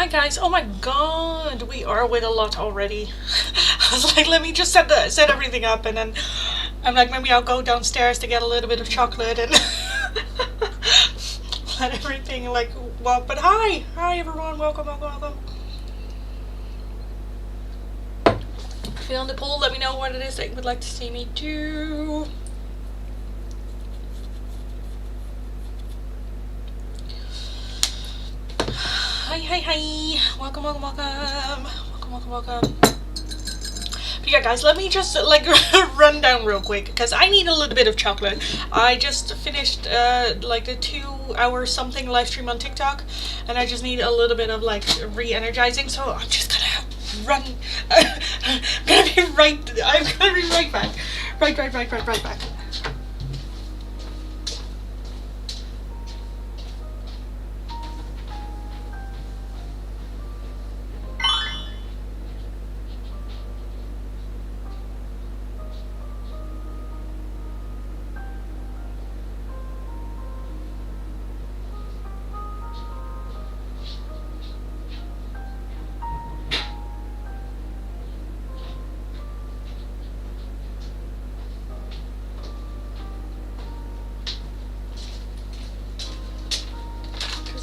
guys. Oh my god, we are with a lot already. I was like, let me just set everything up, and then I'm like, maybe I'll go downstairs to get a little bit of chocolate and let everything like walk. But hi everyone, welcome. If you're on the poll, let me know what it is that you would like to see me do. Hi. Welcome. But yeah, guys, let me just like run down real quick because I need a little bit of chocolate. I just finished like the 2-hour something live stream on TikTok, and I just need a little bit of like re-energizing. So I'm just gonna run. I'm gonna be right back. Right back.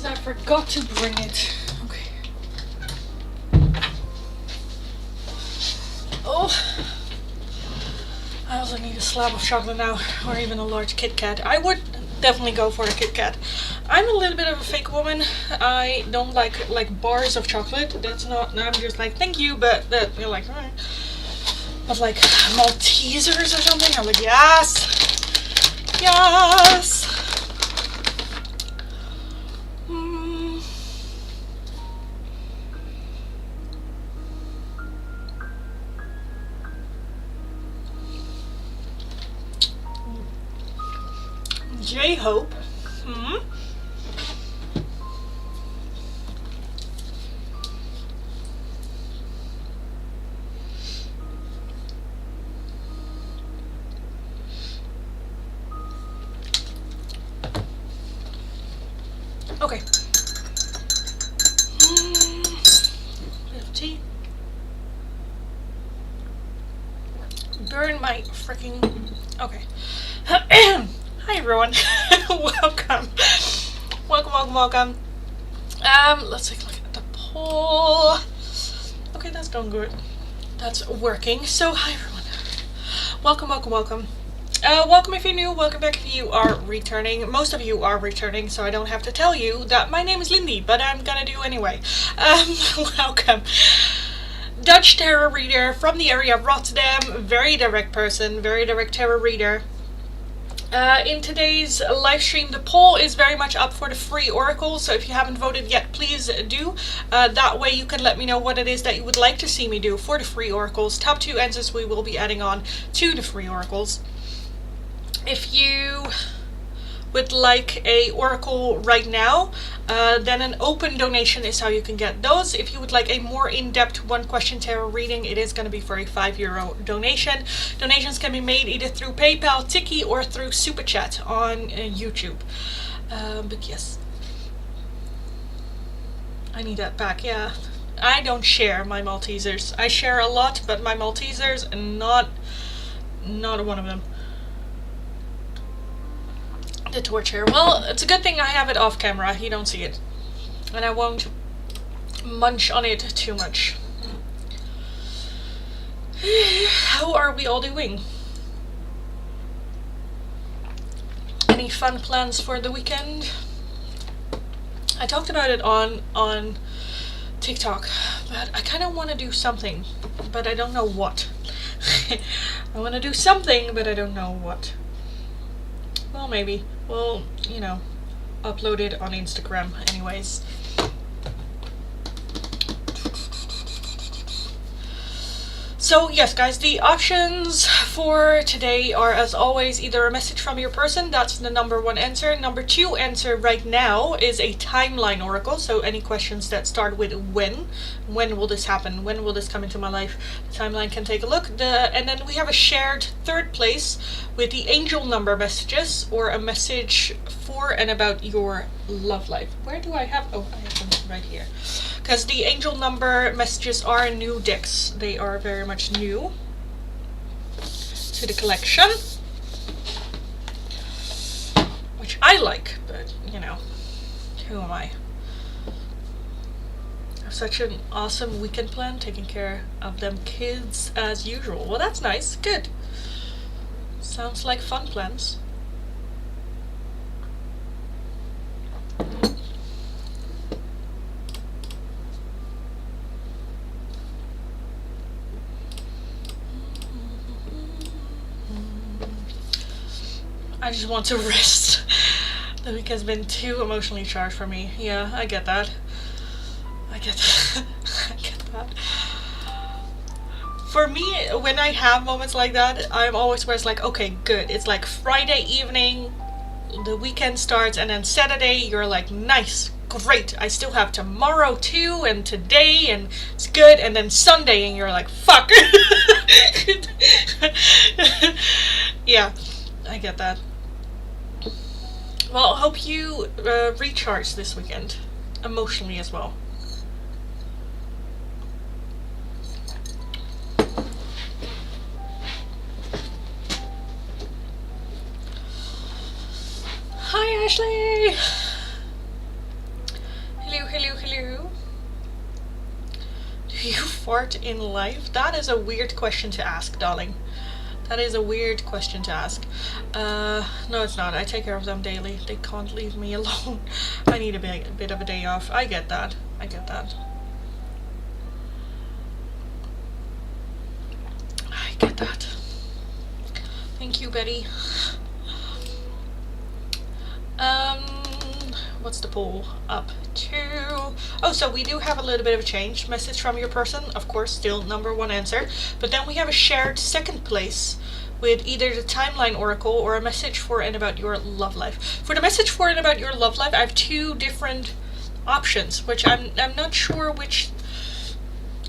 I forgot to bring it. Okay. Oh, I also need a slab of chocolate now, or even a large Kit Kat. I would definitely go for a Kit Kat. I'm a little bit of a fake woman. I don't like bars of chocolate. That's not. I'm just like, thank you, but that you're like, alright. But like Maltesers or something, I'm like, yes. J-Hope. Okay. Bit of tea. Burn my freaking. Okay. Hi everyone. Welcome. Let's take a look at the poll. Okay, that's going good. That's working. So hi everyone. Welcome. Welcome if you're new, welcome back if you are returning. Most of you are returning, so I don't have to tell you that my name is Lindy, but I'm gonna do anyway. Welcome. Dutch tarot reader from the area of Rotterdam. Very direct person, very direct tarot reader. In today's live stream, the poll is very much up for the free oracle, so if you haven't voted yet, please do. That way you can let me know what it is that you would like to see me do for the free oracles. Top 2 answers we will be adding on to the free oracles. If you would like a oracle right now, then an open donation is how you can get those. If you would like a more in-depth 1-question tarot reading, it is going to be for a €5 donation. Donations can be made either through PayPal, Tiki, or through Super Chat on YouTube. But yes, I need that back. Yeah, I don't share my Maltesers. I share a lot, but my Maltesers, not one of them. The torture. Well, it's a good thing I have it off camera. You don't see it, and I won't munch on it too much. How are we all doing? Any fun plans for the weekend? I talked about it on TikTok, but I kind of want to do something, but I don't know what. I want to do something, but I don't know what. Well, maybe. Well, you know, upload it on Instagram anyways. So yes, guys, the options for today are, as always, either a message from your person. That's the number 1 answer. Number 2 answer right now is a timeline oracle. So any questions that start with when will this happen? When will this come into my life? The timeline can take a look. And then we have a shared 3rd place with the angel number messages, or a message for and about your love life. Where do I have? Oh, I have them right here. Because the angel number messages are new decks. They are very much new to the collection, which I like, but you know, who am I? I have such an awesome weekend plan, taking care of them kids as usual. Well, that's nice. Good. Sounds like fun plans. I just want to rest. The week has been too emotionally charged for me. Yeah, I get that. I get that. I get that. For me, when I have moments like that, I'm always where it's like, okay, good. It's like Friday evening, the weekend starts, and then Saturday, you're like, nice, great. I still have tomorrow too, and today, and it's good. And then Sunday, and you're like, fuck. Yeah, I get that. Well, I hope you recharge this weekend, emotionally as well. Hi, Ashley! Hello, hello, hello. Do you fart in life? That is a weird question to ask, darling. That is a weird question to ask. No, it's not. I take care of them daily. They can't leave me alone. I need a bit of a day off. I get that. I get that. I get that. Thank you, Betty. What's the poll up to? Oh, so we do have a little bit of a change. Message from your person, of course, still number one answer. But then we have a shared second place with either the timeline oracle or a message for and about your love life. For the message for and about your love life, I have two different options, which I'm not sure which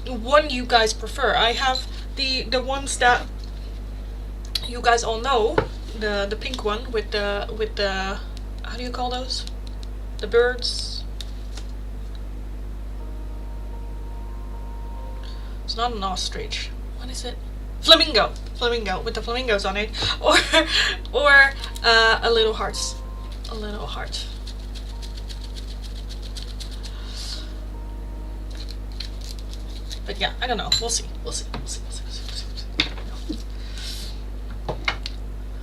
one you guys prefer. I have the ones that you guys all know, the pink one with the how do you call those? The birds. It's not an ostrich. What is it? Flamingo. Flamingo with the flamingos on it, or a little heart. A little heart. But yeah, I don't know. We'll see. We'll see. We'll see.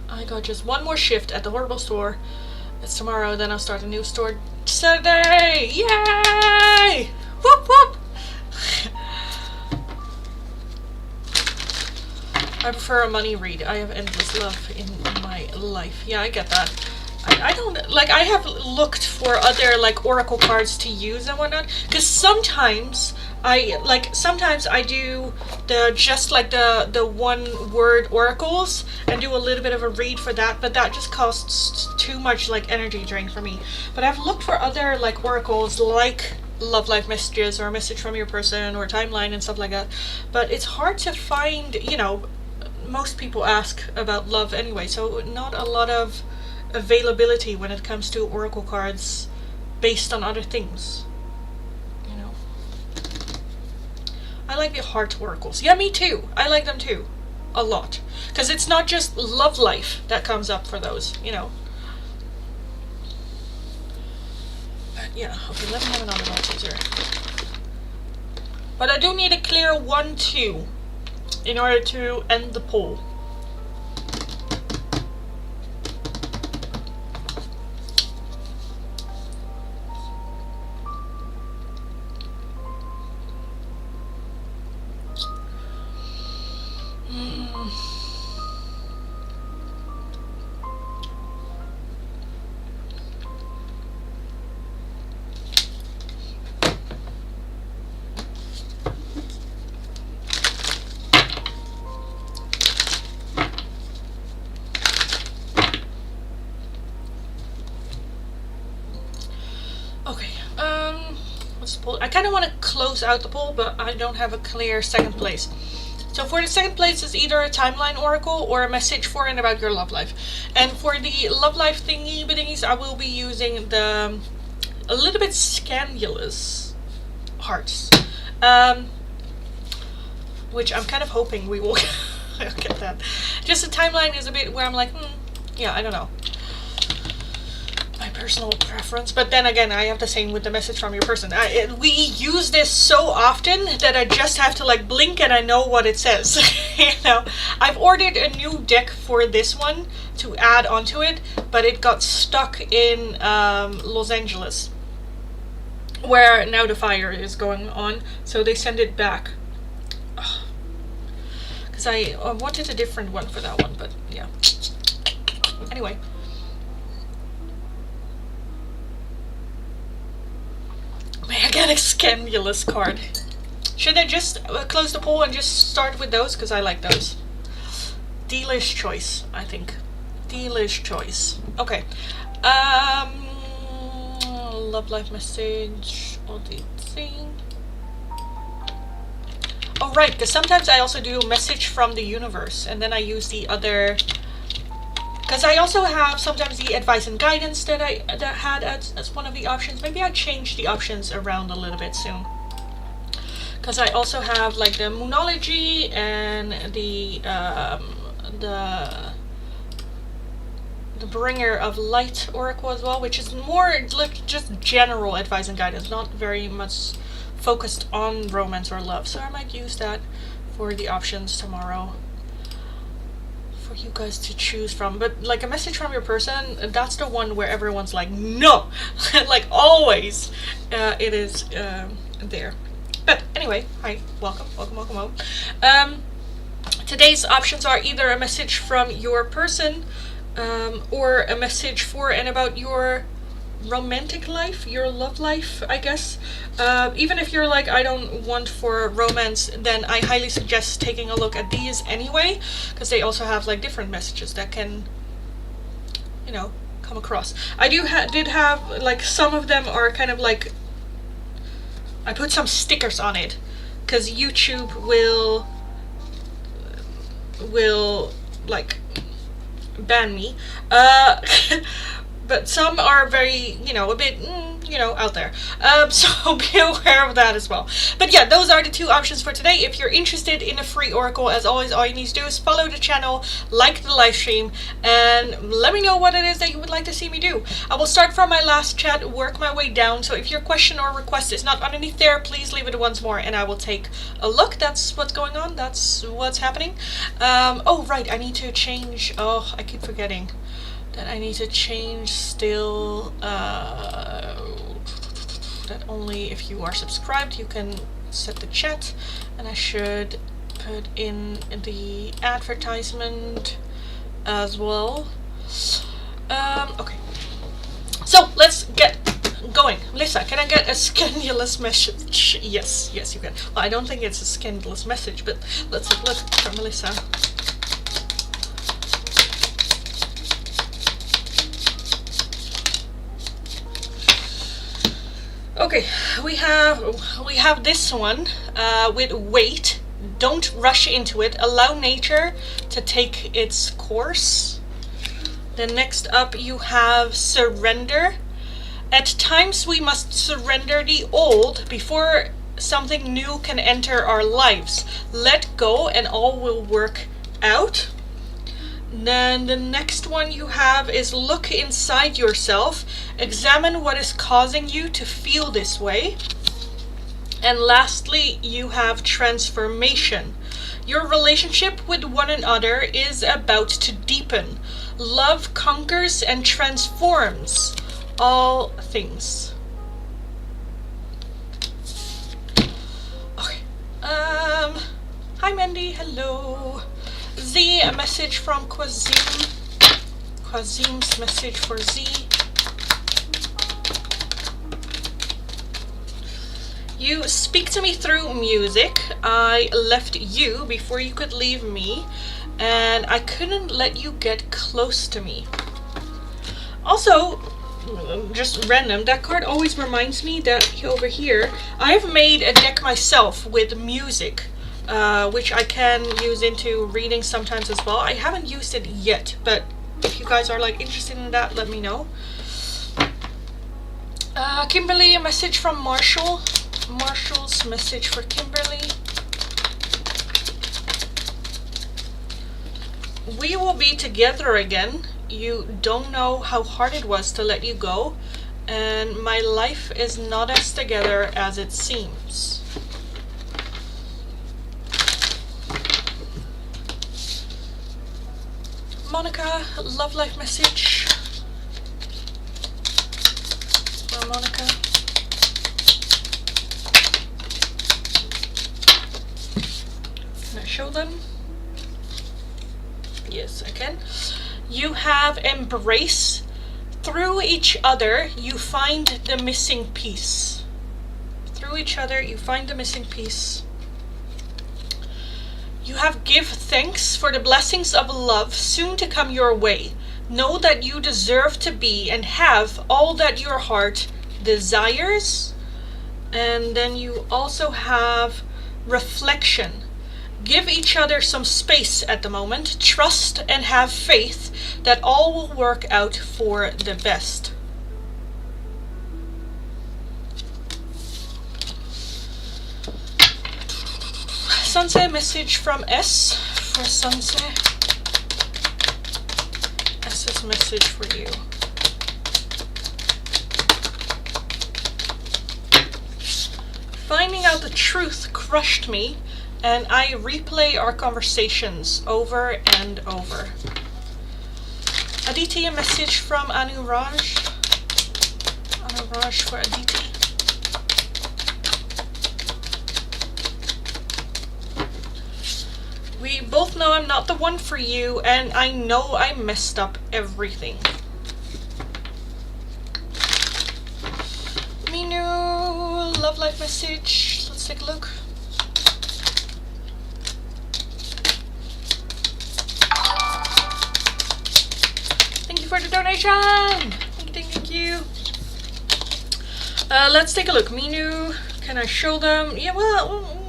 I got just one more shift at the horrible store. It's tomorrow, then I'll start a new store Saturday! Yay! Whoop whoop! I prefer a money read. I have endless love in my life. Yeah, I get that. I don't, like, I have looked for other, like, oracle cards to use and whatnot, because sometimes I do just like the one word oracles and do a little bit of a read for that, but that just costs too much like energy drain for me. But I've looked for other like oracles like love life messages or a message from your person or timeline and stuff like that, but it's hard to find, you know, most people ask about love anyway, so not a lot of availability when it comes to oracle cards based on other things. I like the heart oracles. Yeah, me too. I like them too. A lot. Because it's not just love life that comes up for those, you know. But yeah, okay, let me have another Malteser. But I do need a clear 1-2 in order to end the poll. I kind of want to close out the poll, but I don't have a clear second place. So for the second place is either a timeline oracle or a message for and about your love life. And for the love life thingy-bithingies, I will be using the a little bit scandalous hearts. Which I'm kind of hoping we will get that. Just the timeline is a bit where I'm like, yeah, I don't know. My personal preference. But then again, I have the same with the message from your person. We use this so often that I just have to like blink and I know what it says. You know, I've ordered a new deck for this one to add onto it, but it got stuck in Los Angeles, where now the fire is going on. So they send it back. Because I wanted a different one for that one, but yeah. Anyway. May I get a scandalous card? Should I just close the poll and just start with those? Because I like those. Delish choice, I think. Delish choice. Okay. Love life message. Auditing. Oh, right, because sometimes I also do a message from the universe, and then I use the other, because I also have sometimes the advice and guidance that I had as one of the options. Maybe I change the options around a little bit soon, because I also have like the Moonology and the Bringer of Light Oracle as well, which is more like just general advice and guidance, not very much focused on romance or love. So I might use that for the options tomorrow for you guys to choose from. But like a message from your person, that's the one where everyone's like, no, like always it is there. But anyway, hi, welcome. Today's options are either a message from your person or a message for and about your romantic life, your love life, I guess. Even if you're like, I don't want for romance, then I highly suggest taking a look at these anyway, because they also have like different messages that can, you know, come across. I did have like, some of them are kind of like, I put some stickers on it because YouTube will like ban me. But some are very, you know, a bit, you know, out there. So be aware of that as well. But yeah, those are the two options for today. If you're interested in a free oracle, as always, all you need to do is follow the channel, like the live stream, and let me know what it is that you would like to see me do. I will start from my last chat, work my way down. So if your question or request is not underneath there, please leave it once more and I will take a look. That's what's going on. That's what's happening. Oh, right. I need to change. Oh, I keep forgetting that I need to change still that only if you are subscribed you can set the chat, and I should put in the advertisement as well. Okay, so let's get going. Melissa, can I get a scandalous message? Yes, you can. Well, I don't think it's a scandalous message, but let's look for Melissa. Okay, we have this one with wait. Don't rush into it. Allow nature to take its course. Then next up you have surrender. At times we must surrender the old before something new can enter our lives. Let go and all will work out. Then the next one you have is look inside yourself. Examine what is causing you to feel this way. And lastly, you have transformation. Your relationship with one another is about to deepen. Love conquers and transforms all things. Okay. Hi Mandy, hello. Z, a message from Quazim. Quazim's message for Z. You speak to me through music. I left you before you could leave me, and I couldn't let you get close to me. Also, just random, that card always reminds me that over here, I've made a deck myself with music. Which I can use into reading sometimes as well. I haven't used it yet, but if you guys are like interested in that, let me know. Kimberly, a message from Marshall. Marshall's message for Kimberly. We will be together again. You don't know how hard it was to let you go, and my life is not as together as it seems. Monica, love life message for Monica. Can I show them? Yes, I can. You have embrace. Through each other, you find the missing piece. Through each other, you find the missing piece. You have give thanks for the blessings of love soon to come your way. Know that you deserve to be and have all that your heart desires. And then you also have reflection. Give each other some space at the moment. Trust and have faith that all will work out for the best. Sunset message from S for Sunset. S's message for you. Finding out the truth crushed me, and I replay our conversations over and over. Aditi, a message from Anuraj. Anuraj for Aditi. We both know I'm not the one for you, and I know I messed up everything. Minu, love life message. Let's take a look. Thank you for the donation. Thank you. Let's take a look. Minu, can I show them? Yeah, well,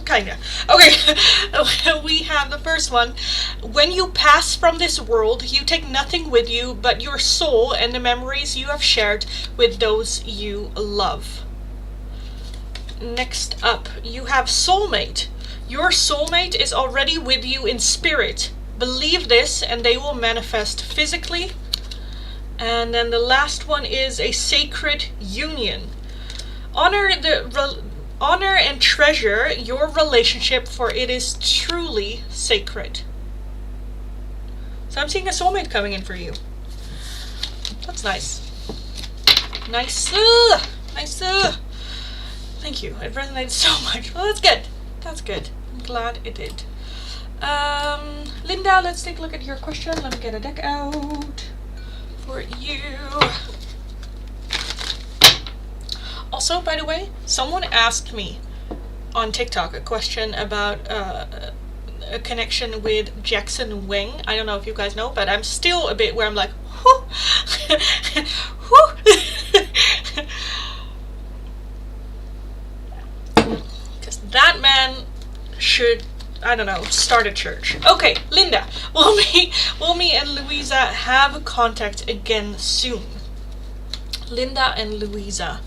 kinda. Okay, we have the first one. When you pass from this world, you take nothing with you but your soul and the memories you have shared with those you love. Next up, you have soulmate. Your soulmate is already with you in spirit. Believe this and they will manifest physically. And then the last one is a sacred union. Honor and treasure your relationship, for it is truly sacred. So I'm seeing a soulmate coming in for you. That's nice. Nice. Nice. Thank you. It resonated so much. Well, that's good. That's good. I'm glad it did. Linda, let's take a look at your question. Let me get a deck out for you. Also, by the way, someone asked me on TikTok a question about a connection with Jackson Wang. I don't know if you guys know, but I'm still a bit where I'm like, whoo, whoo. Because that man should, I don't know, start a church. Okay, Linda, will me and Louisa have contact again soon? Linda and Louisa.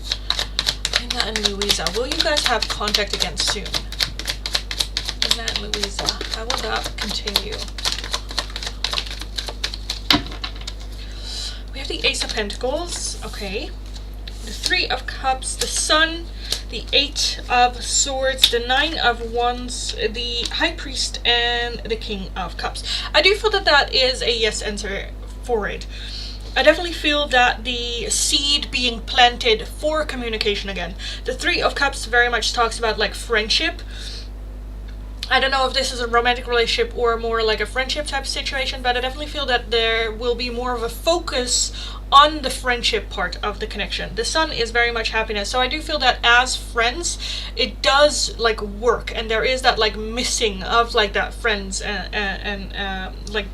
Linda and Louisa, will you guys have contact again soon? Linda and Louisa, how will that continue? We have the Ace of Pentacles, okay. The Three of Cups, the Sun, the Eight of Swords, the Nine of Wands, the High Priest, and the King of Cups. I do feel that that is a yes answer for it. I definitely feel that the seed being planted for communication again. The Three of Cups very much talks about like friendship. I don't know if this is a romantic relationship or more like a friendship type of situation, but I definitely feel that there will be more of a focus on the friendship part of the connection. The Sun is very much happiness, so I do feel that as friends it does like work, and there is that like missing of like that friends and like,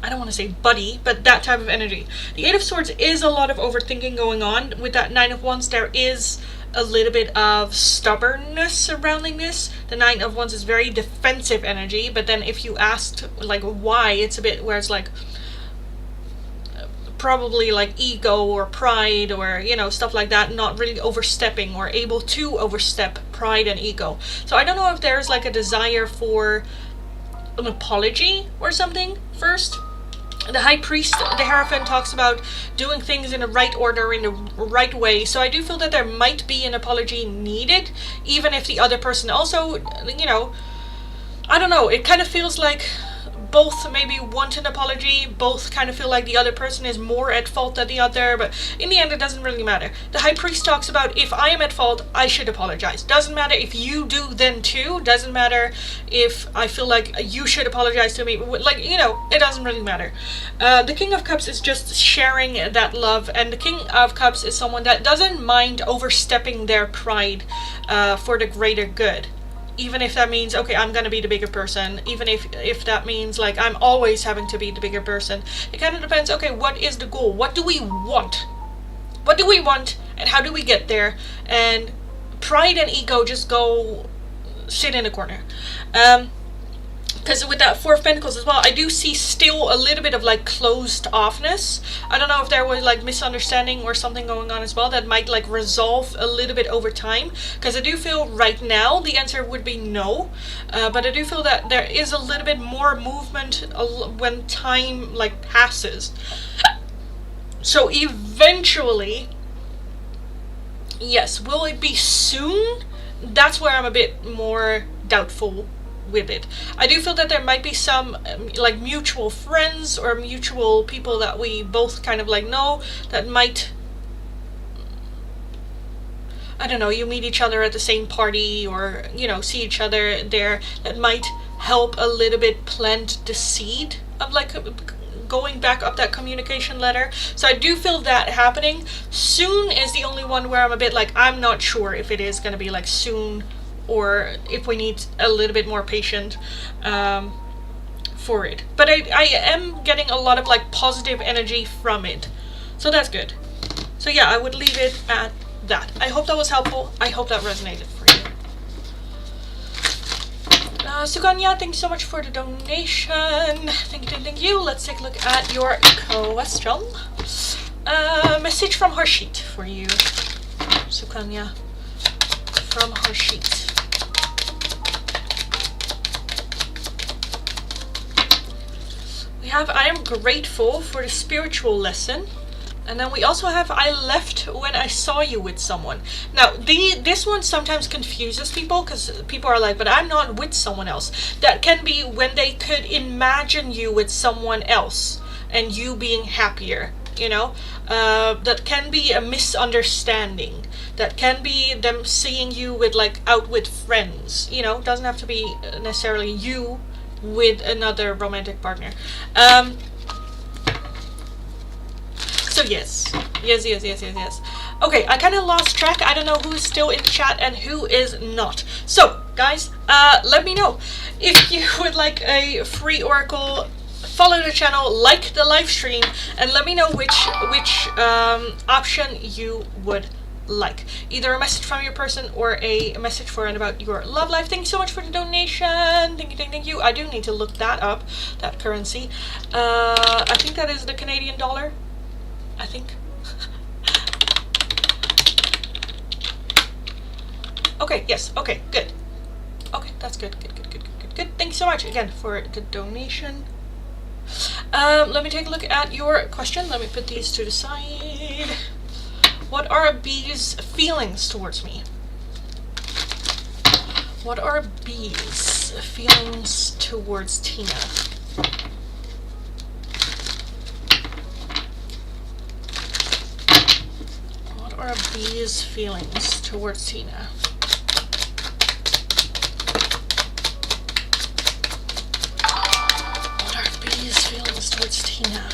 I don't want to say buddy, but that type of energy. The Eight of Swords is a lot of overthinking going on. With that Nine of Wands, there is a little bit of stubbornness surrounding this. The Nine of Wands is very defensive energy, but then if you asked like why, it's a bit where it's like probably like ego or pride or, you know, stuff like that, not really overstepping or able to overstep pride and ego. So I don't know if there's like a desire for an apology or something first. The High Priest, the Hierophant, talks about doing things in the right order, in the right way. So I do feel that there might be an apology needed, even if the other person also, you know, I don't know, it kind of feels like both maybe want an apology, both kind of feel like the other person is more at fault than the other, but in the end it doesn't really matter. The High Priest talks about, if I am at fault, I should apologize. Doesn't matter if you do then too, doesn't matter if I feel like you should apologize to me, like, you know, it doesn't really matter. The King of Cups is just sharing that love, and the King of Cups is someone that doesn't mind overstepping their pride for the greater good. Even if that means, okay, I'm gonna be the bigger person. Even if that means like I'm always having to be the bigger person. It kind of depends, okay, what is the goal? What do we want? What do we want and how do we get there? And pride and ego just go sit in a corner. Because with that Four of Pentacles as well, I do see still a little bit of like closed offness. I don't know if there was like misunderstanding or something going on as well that might like resolve a little bit over time. Because I do feel right now the answer would be no. But I do feel that there is a little bit more movement when time like passes. So eventually, yes, will it be soon? That's where I'm a bit more doubtful with it. I do feel that there might be some like mutual friends or mutual people that we both kind of like know that might, I don't know, you meet each other at the same party or, you know, see each other there, that might help a little bit plant the seed of like going back up that communication ladder. So I do feel that happening. Soon is the only one where I'm a bit like, I'm not sure if it is going to be like soon or if we need a little bit more patient for it. But I am getting a lot of like positive energy from it. So that's good. So yeah, I would leave it at that. I hope that was helpful. I hope that resonated for you. Suganya, thank you so much for the donation. Thank you. Let's take a look at your question. Message from Harshit for you, Suganya, from Harshit. We have, I am grateful for the spiritual lesson. And then we also have, I left when I saw you with someone. Now, this one sometimes confuses people because people are like, but I'm not with someone else. That can be when they could imagine you with someone else and you being happier, you know. That can be a misunderstanding. That can be them seeing you with like out with friends, you know. Doesn't have to be necessarily you with another romantic partner. So yes. Okay, I kind of lost track. I don't know who's still in chat and who is not. So, guys, let me know if you would like a free oracle. Follow the channel, like the live stream, and let me know which option you would like. Either a message from your person or a message for and about your love life. Thank you so much for the donation. Thank you. I do need to look that up, that currency. I think that is the Canadian dollar. I think. Okay, yes, okay, good. Okay, that's good. Good. Thank you so much again for the donation. Let me take a look at your question. Let me put these to the side. What are B's feelings towards me? What are B's feelings towards Tina? What are B's feelings towards Tina? What are B's feelings towards Tina?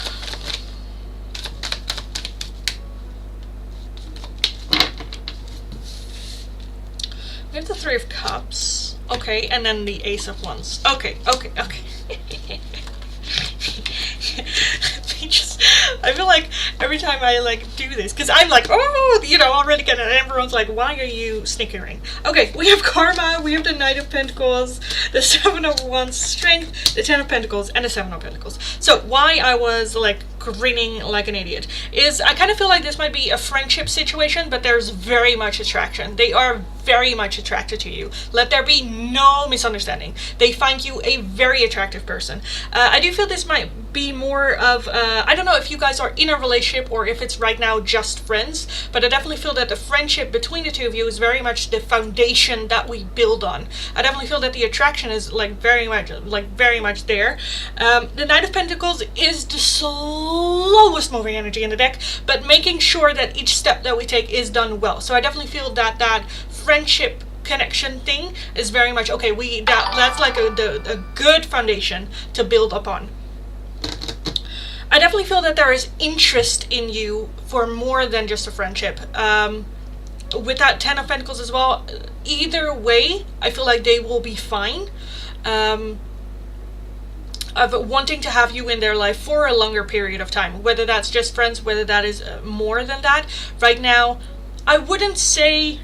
We have the Three of Cups. Okay, and then the Ace of Wands. Okay. I feel like every time I like do this, because I'm like, oh, you know, already getting it, and everyone's like, why are you snickering? Okay, we have Karma, we have the Knight of Pentacles, the Seven of Wands, Strength, the Ten of Pentacles, and the Seven of Pentacles. So why I was like grinning like an idiot. I kind of feel like this might be a friendship situation, but there's very much attraction. They are very much attracted to you. Let there be no misunderstanding. They find you a very attractive person. I do feel this might be more of, I don't know if you guys are in a relationship or if it's right now just friends, but I definitely feel that the friendship between the two of you is very much the foundation that we build on. I definitely feel that the attraction is very much there. The Knight of Pentacles is the slowest moving energy in the deck, but making sure that each step that we take is done well. So I definitely feel that friendship connection thing is very much okay. That's like a good foundation to build upon. I definitely feel that there is interest in you for more than just a friendship. With that Ten of Pentacles as well, either way, I feel like they will be fine. Of wanting to have you in their life for a longer period of time, whether that's just friends, whether that is more than that. Right now, I wouldn't say,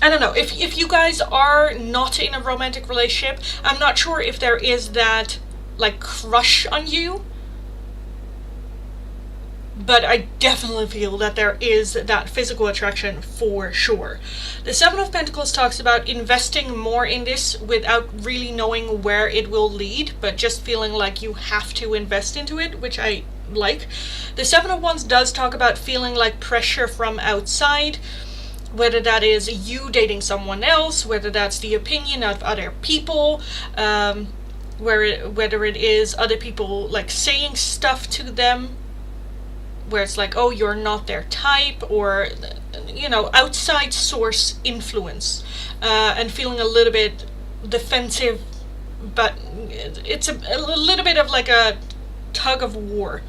I don't know, if you guys are not in a romantic relationship, I'm not sure if there is that crush on you, but I definitely feel that there is that physical attraction for sure. The Seven of Pentacles talks about investing more in this without really knowing where it will lead, but just feeling like you have to invest into it, which I like. The Seven of Wands does talk about feeling like pressure from outside, whether that is you dating someone else, whether that's the opinion of other people, whether it is other people saying stuff to them where it's oh, you're not their type, or outside source influence, and feeling a little bit defensive, but it's a little bit of a tug of war.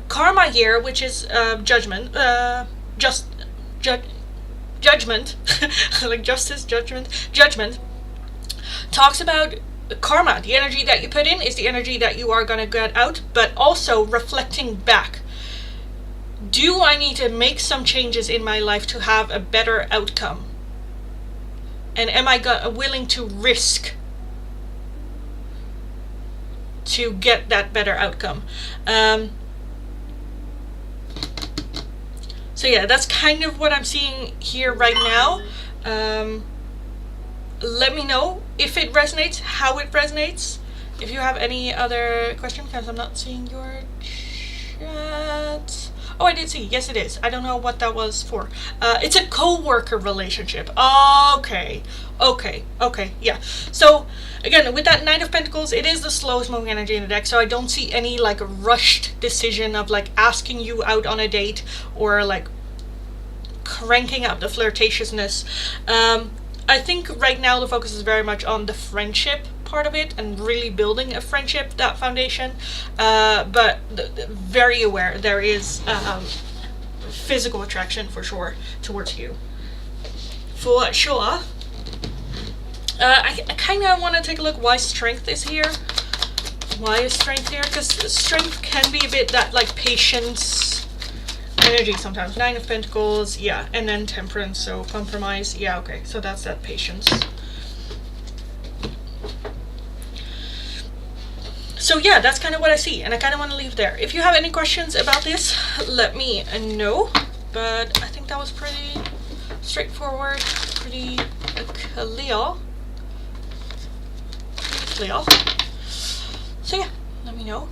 Karma here, which is judgment, judgment, like justice, judgment, talks about karma. The energy that you put in is the energy that you are going to get out, but also reflecting back. Do I need to make some changes in my life to have a better outcome? And am I willing to risk to get that better outcome? So yeah, that's kind of what I'm seeing here right now. Let me know if it resonates, how it resonates. If you have any other question, because I'm not seeing your chat. Oh, I did see. Yes, it is. I don't know what that was for. It's a co-worker relationship. Okay. Yeah. So, again, with that Knight of Pentacles, it is the slowest moving energy in the deck, so I don't see any, rushed decision of, asking you out on a date or, cranking up the flirtatiousness. I think right now the focus is very much on the friendship part of it and really building a friendship, that foundation, but very aware there is physical attraction for sure towards you, for sure. I kind of want to take a look why strength is here. Why is strength here? Because strength can be a bit that patience energy sometimes. Nine of Pentacles, yeah, and then temperance, so compromise, yeah, okay, so that's that patience. So yeah, that's kind of what I see, and I kind of want to leave there. If you have any questions about this, let me know, but I think that was pretty straightforward, pretty clear. So yeah, let me know.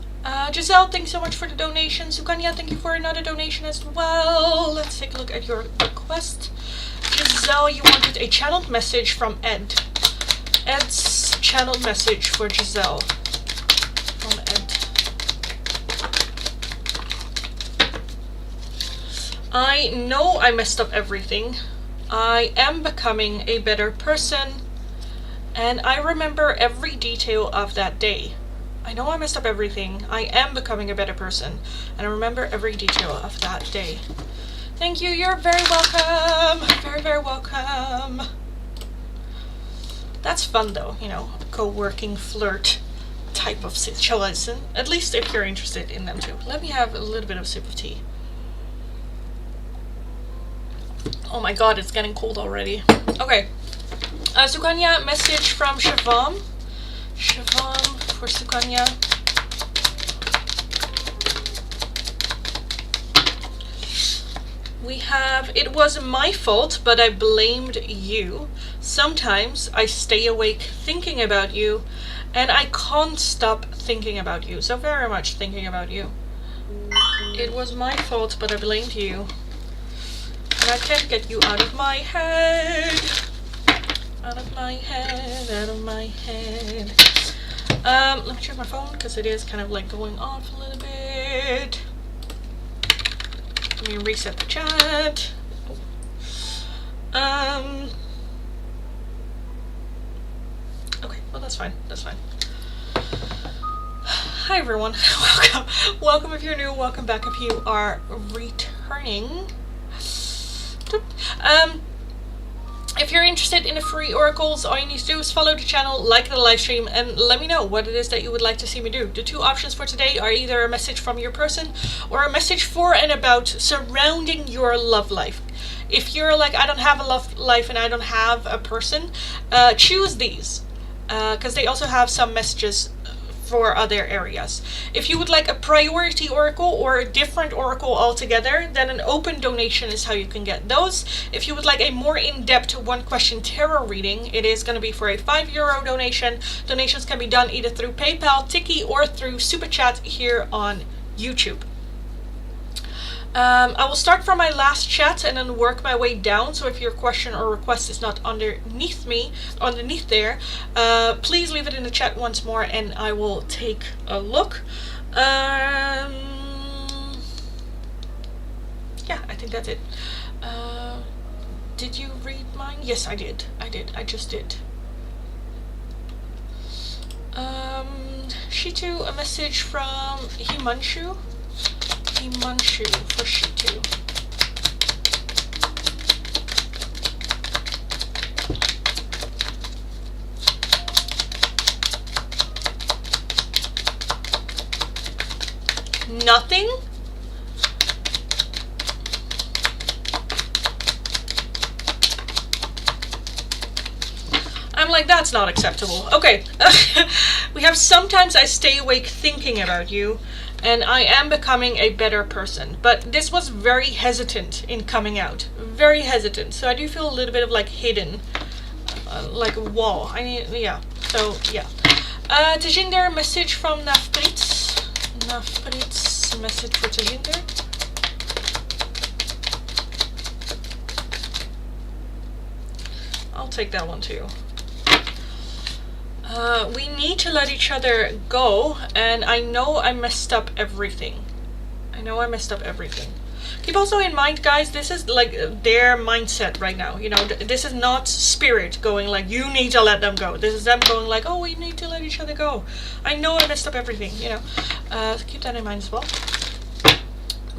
Giselle, thanks so much for the donation. Sukanya, thank you for another donation as well. Let's take a look at your request. Giselle, you wanted a channeled message from Ed. Ed's channeled message for Giselle. From Ed. I know I messed up everything. I am becoming a better person, and I remember every detail of that day. I know I messed up everything. I am becoming a better person, and I remember every detail of that day. Thank you. You're very welcome. Very, very welcome. That's fun though, co-working flirt type of situation. At least if you're interested in them too. Let me have a little bit of a sip of tea. Oh my god, it's getting cold already. Okay. Sukanya, message from Shivam. Shivam for Sukanya. We have, it was my fault, but I blamed you. Sometimes I stay awake thinking about you, and I can't stop thinking about you. So very much thinking about you. It was my fault, but I blamed you. And I can't get you out of my head. Out of my head, out of my head. Let me check my phone, because it is kind of like going off a little bit. Let me reset the chat. Okay, well that's fine. That's fine. Hi everyone. Welcome. Welcome if you're new. Welcome back if you are returning. If you're interested in the free oracles, all you need to do is follow the channel, like the live stream, and let me know what it is that you would like to see me do. The two options for today are either a message from your person or a message for and about surrounding your love life. If you're like, I don't have a love life and I don't have a person, choose these, because they also have some messages for other areas. If you would like a priority oracle or a different oracle altogether, then an open donation is how you can get those. If you would like a more in-depth one question tarot reading, it is going to be for a €5 donation. Donations can be done either through PayPal, Tiki, or through Super Chat here on YouTube. I will start from my last chat and then work my way down. So if your question or request is not underneath there, please leave it in the chat once more and I will take a look. Yeah, I think that's it. Did you read mine? Yes, I did. I just did. Shitu, a message from Himanshu for Shitu. Nothing? I'm like, that's not acceptable. Okay. We have sometimes I stay awake thinking about you, and I am becoming a better person. But this was very hesitant in coming out. Very hesitant. So I do feel a little bit of like hidden. Like a wall. Yeah. So, yeah. Tejinder, message from Nafpritz. Nafpritz, message for Tejinder. I'll take that one too. We need to let each other go, and I know I messed up everything. Keep also in mind, guys, this is like their mindset right now. You know, this is not spirit going like, you need to let them go. This is them going like, oh, we need to let each other go. I know I messed up everything, you know. Keep that in mind as well.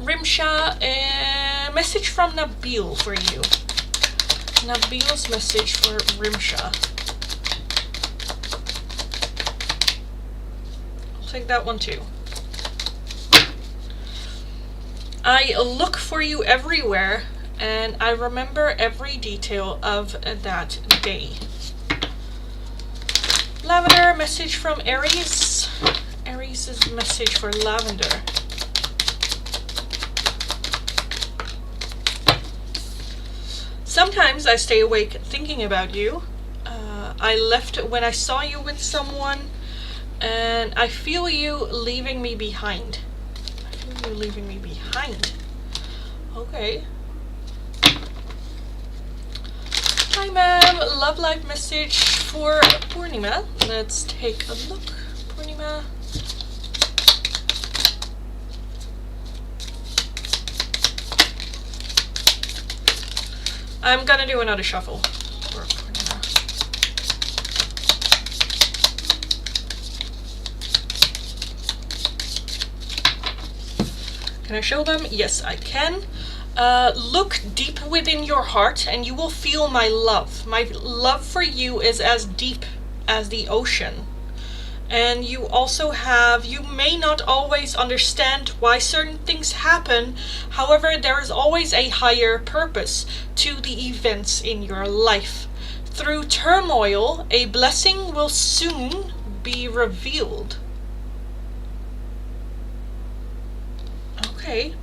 Rimsha, a message from Nabil for you. Nabil's message for Rimsha. Take that one too. I look for you everywhere, and I remember every detail of that day. Lavender, message from Aries. Aries' message for Lavender. Sometimes I stay awake thinking about you. I left when I saw you with someone, and I feel you leaving me behind. Okay. Hi, ma'am. Love life message for Purnima. Let's take a look. Purnima. I'm gonna do another shuffle for Purnima. Can I show them? Yes, I can. Look deep within your heart and you will feel my love. My love for you is as deep as the ocean. And you also have, you may not always understand why certain things happen. However, there is always a higher purpose to the events in your life. Through turmoil, a blessing will soon be revealed. Okay.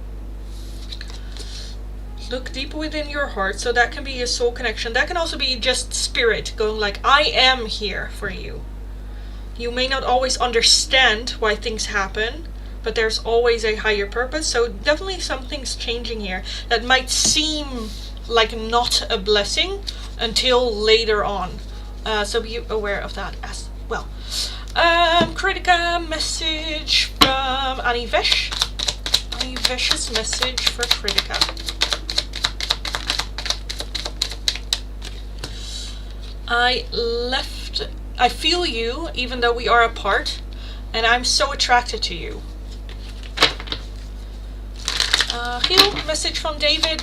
Look deep within your heart. So that can be a soul connection. That can also be just spirit going like, I am here for you. You may not always understand why things happen, but there's always a higher purpose. So definitely something's changing here that might seem like not a blessing until later on. So be aware of that as well. Kritika message from Anivesh. Anivesh's message for Kritika. I feel you even though we are apart, and I'm so attracted to you. Heal, message from David.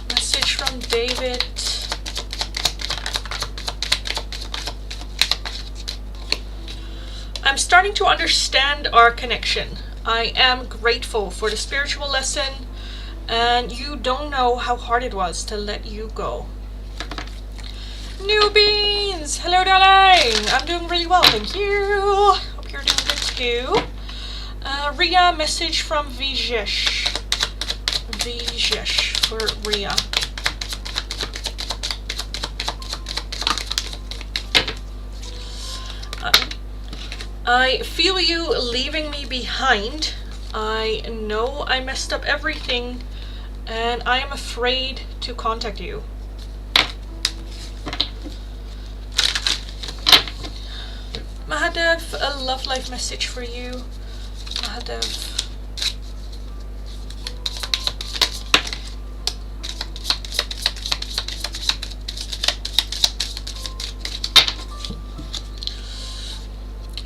Message from David. I'm starting to understand our connection. I am grateful for the spiritual lesson, and you don't know how hard it was to let you go. New beans! Hello, darling! I'm doing really well, thank you. Hope you're doing good too. Ria, message from Vijesh. Vijesh for Ria. I feel you leaving me behind. I know I messed up everything, and I am afraid to contact you. Mahadev, a love life message for you. Mahadev.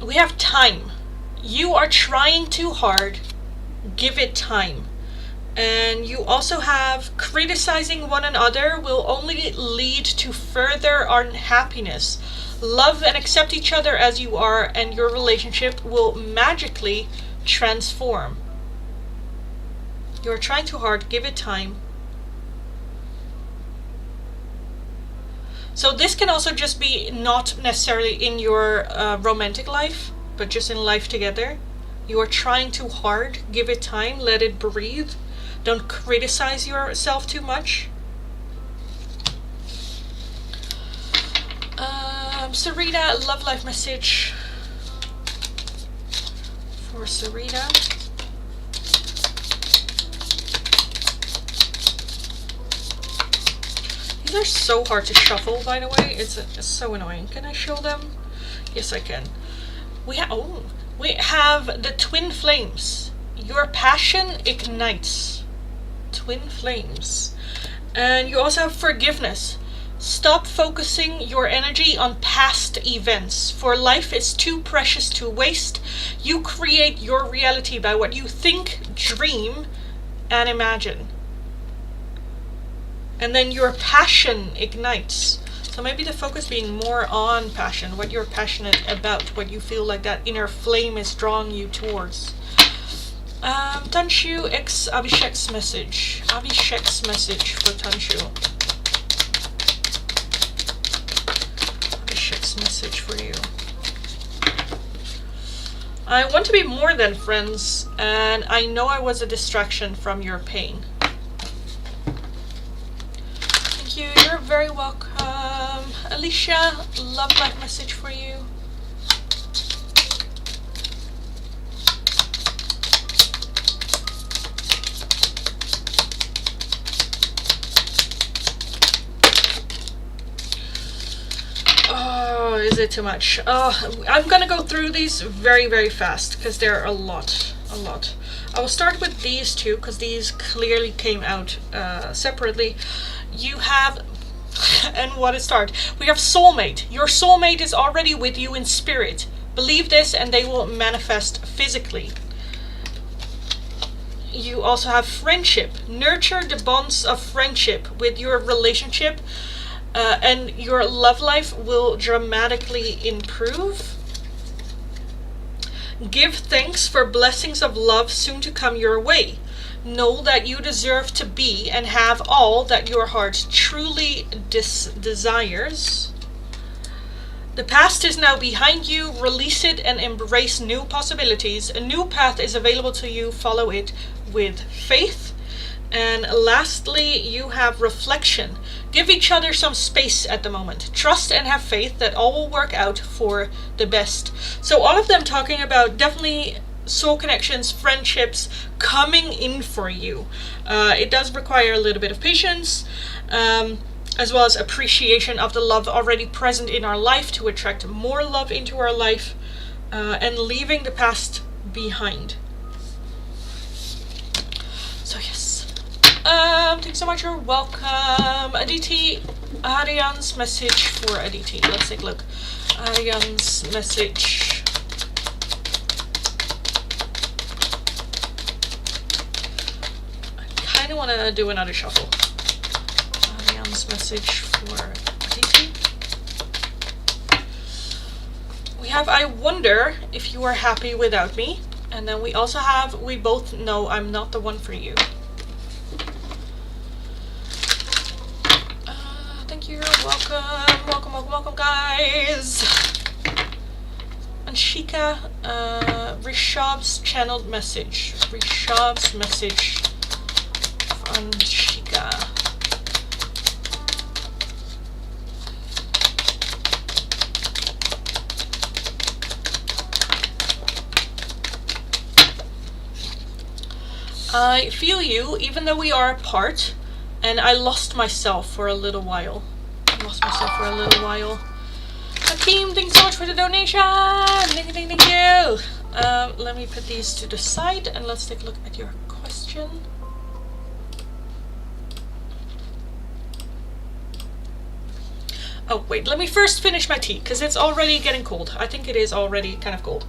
We have time. You are trying too hard. Give it time. And you also have criticizing one another will only lead to further unhappiness. Love and accept each other as you are, and your relationship will magically transform. You are trying too hard. Give it time. So this can also just be not necessarily in your romantic life, but just in life together. You are trying too hard. Give it time. Let it breathe. Don't criticize yourself too much. Sarita, love life message for Sarita. These are so hard to shuffle, by the way. It's so annoying. Can I show them? Yes, I can. We have the twin flames. Your passion ignites. Twin flames. And you also have forgiveness. Stop focusing your energy on past events, for life is too precious to waste. You create your reality by what you think, dream, and imagine. And then your passion ignites. So maybe the focus being more on passion, what you're passionate about, what you feel like that inner flame is drawing you towards. Tanshu X Abhishek's message. Abhishek's message for Tanshu. Abhishek's message for you. I want to be more than friends, and I know I was a distraction from your pain. Thank you, you're very welcome. Alicia, love life message for you. Oh, is it too much? I'm gonna go through these very, very fast because there are a lot. I will start with these two because these clearly came out separately. You have, and what a start. We have soulmate. Your soulmate is already with you in spirit. Believe this and they will manifest physically. You also have friendship. Nurture the bonds of friendship with your relationship, and your love life will dramatically improve. Give thanks for blessings of love soon to come your way. Know that you deserve to be and have all that your heart truly desires. The past is now behind you. Release it and embrace new possibilities. A new path is available to you. Follow it with faith. And lastly, you have reflection. Give each other some space at the moment. Trust and have faith that all will work out for the best. So all of them talking about definitely soul connections, friendships coming in for you. It does require a little bit of patience, as well as appreciation of the love already present in our life to attract more love into our life, and leaving the past behind. So yes. Thanks so much, you're welcome. Aditi, Arian's message for Aditi. Let's take a look. Arian's message. I kind of want to do another shuffle. Arian's message for Aditi. We have, I wonder if you are happy without me. And then we also have, we both know I'm not the one for you. Thank you, welcome, welcome, welcome, welcome, guys. Anshika, Rishabh's channeled message. Rishabh's message of Anshika. I feel you, even though we are apart, and I lost myself for a little while. Hakeem, thanks so much for the donation! Thank you! Let me put these to the side, and let's take a look at your question. Oh, wait, let me first finish my tea, because it's already getting cold. I think it is already kind of cold.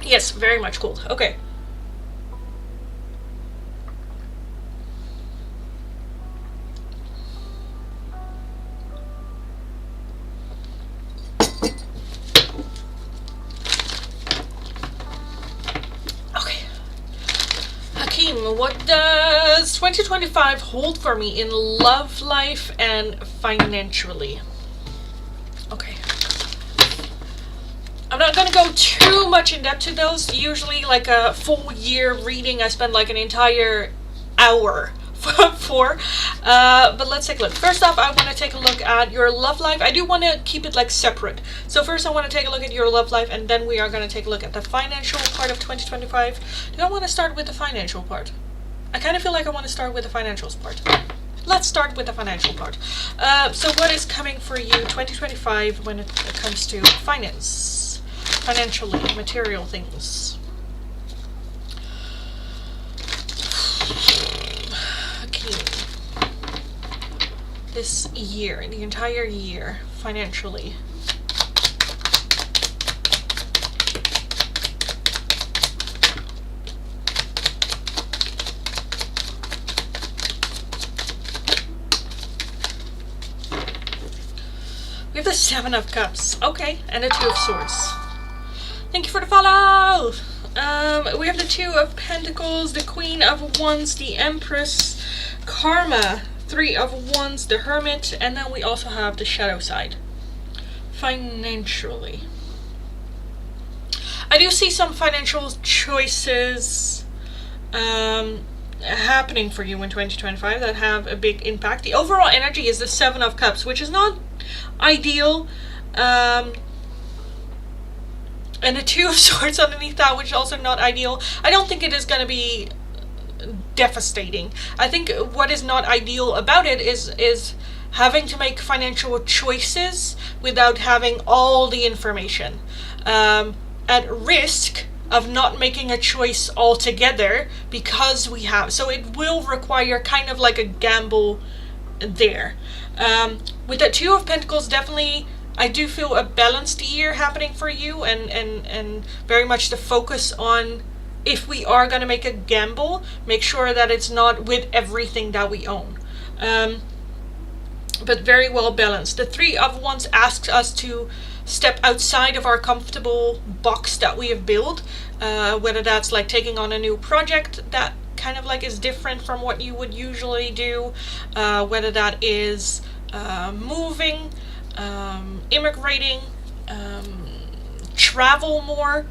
Yes, very much cold. Okay. Okay. Hakeem, what does 2025 hold for me in love life and financially? Okay. I'm not going to go too much in depth to those. Usually like a full year reading, I spend like an entire hour for. But let's take a look. First off, I want to take a look at your love life. I do want to keep it like separate. So first I want to take a look at your love life, and then we are going to take a look at the financial part of 2025. Do I want to start with the financial part? I kind of feel like I want to start with the financials part. Let's start with the financial part. So what is coming for you 2025 when it comes to finance? Financially, material things. Okay. This year, the entire year, financially. We have the Seven of Cups. Okay, and the Two of Swords. Thank you for the follow! We have the Two of Pentacles, the Queen of Wands, the Empress, Karma, Three of Wands, the Hermit, and then we also have the Shadow side. Financially. I do see some financial choices happening for you in 2025 that have a big impact. The overall energy is the Seven of Cups, which is not ideal. And the Two of Swords underneath that, which is also not ideal. I don't think it is going to be devastating. I think what is not ideal about it is having to make financial choices without having all the information. At risk of not making a choice altogether because we have. So it will require kind of like a gamble there. With the Two of Pentacles, definitely I do feel a balanced year happening for you, and very much the focus on, if we are going to make a gamble, make sure that it's not with everything that we own. But very well balanced. The Three of Wands asks us to step outside of our comfortable box that we have built, whether that's like taking on a new project that kind of like is different from what you would usually do, whether that is moving, immigrating, travel more,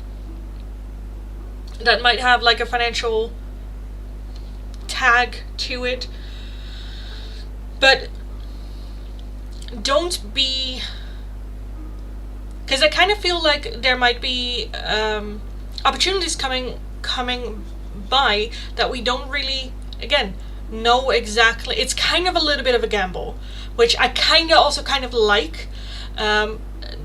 that might have like a financial tag to it, but don't be, because I kind of feel like there might be opportunities coming by that we don't really, again, know exactly. It's kind of a little bit of a gamble, which I also kind of like.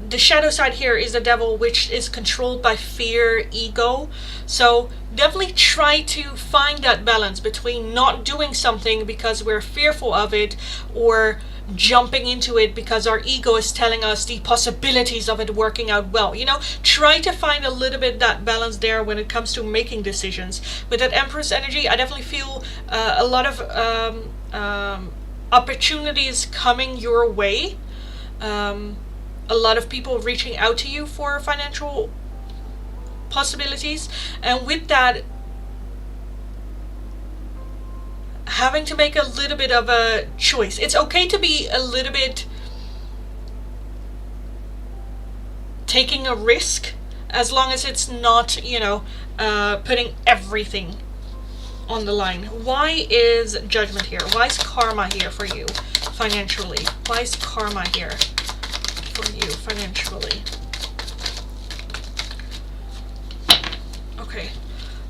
The shadow side here is the devil, which is controlled by fear, ego. So definitely try to find that balance between not doing something because we're fearful of it, or jumping into it because our ego is telling us the possibilities of it working out well. You know, try to find a little bit that balance there when it comes to making decisions. With that Empress energy, I definitely feel a lot of opportunities coming your way. A lot of people reaching out to you for financial possibilities, and with that, having to make a little bit of a choice. It's okay to be a little bit taking a risk, as long as it's not, you know, putting everything on the line. Why is judgment here? Why is karma here for you financially? Why is karma here for you financially? Okay,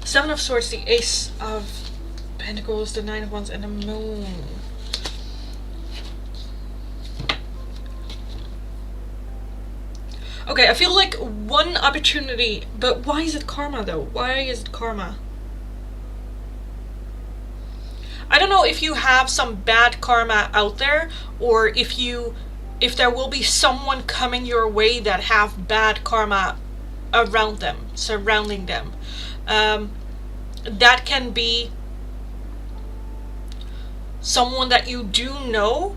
Seven of Swords, the Ace of Pentacles, the Nine of Wands, and the Moon. Okay, I feel like one opportunity, but why is it karma though? Why is it karma? I don't know if you have some bad karma out there, or if there will be someone coming your way that have bad karma around them, surrounding them. That can be someone that you do know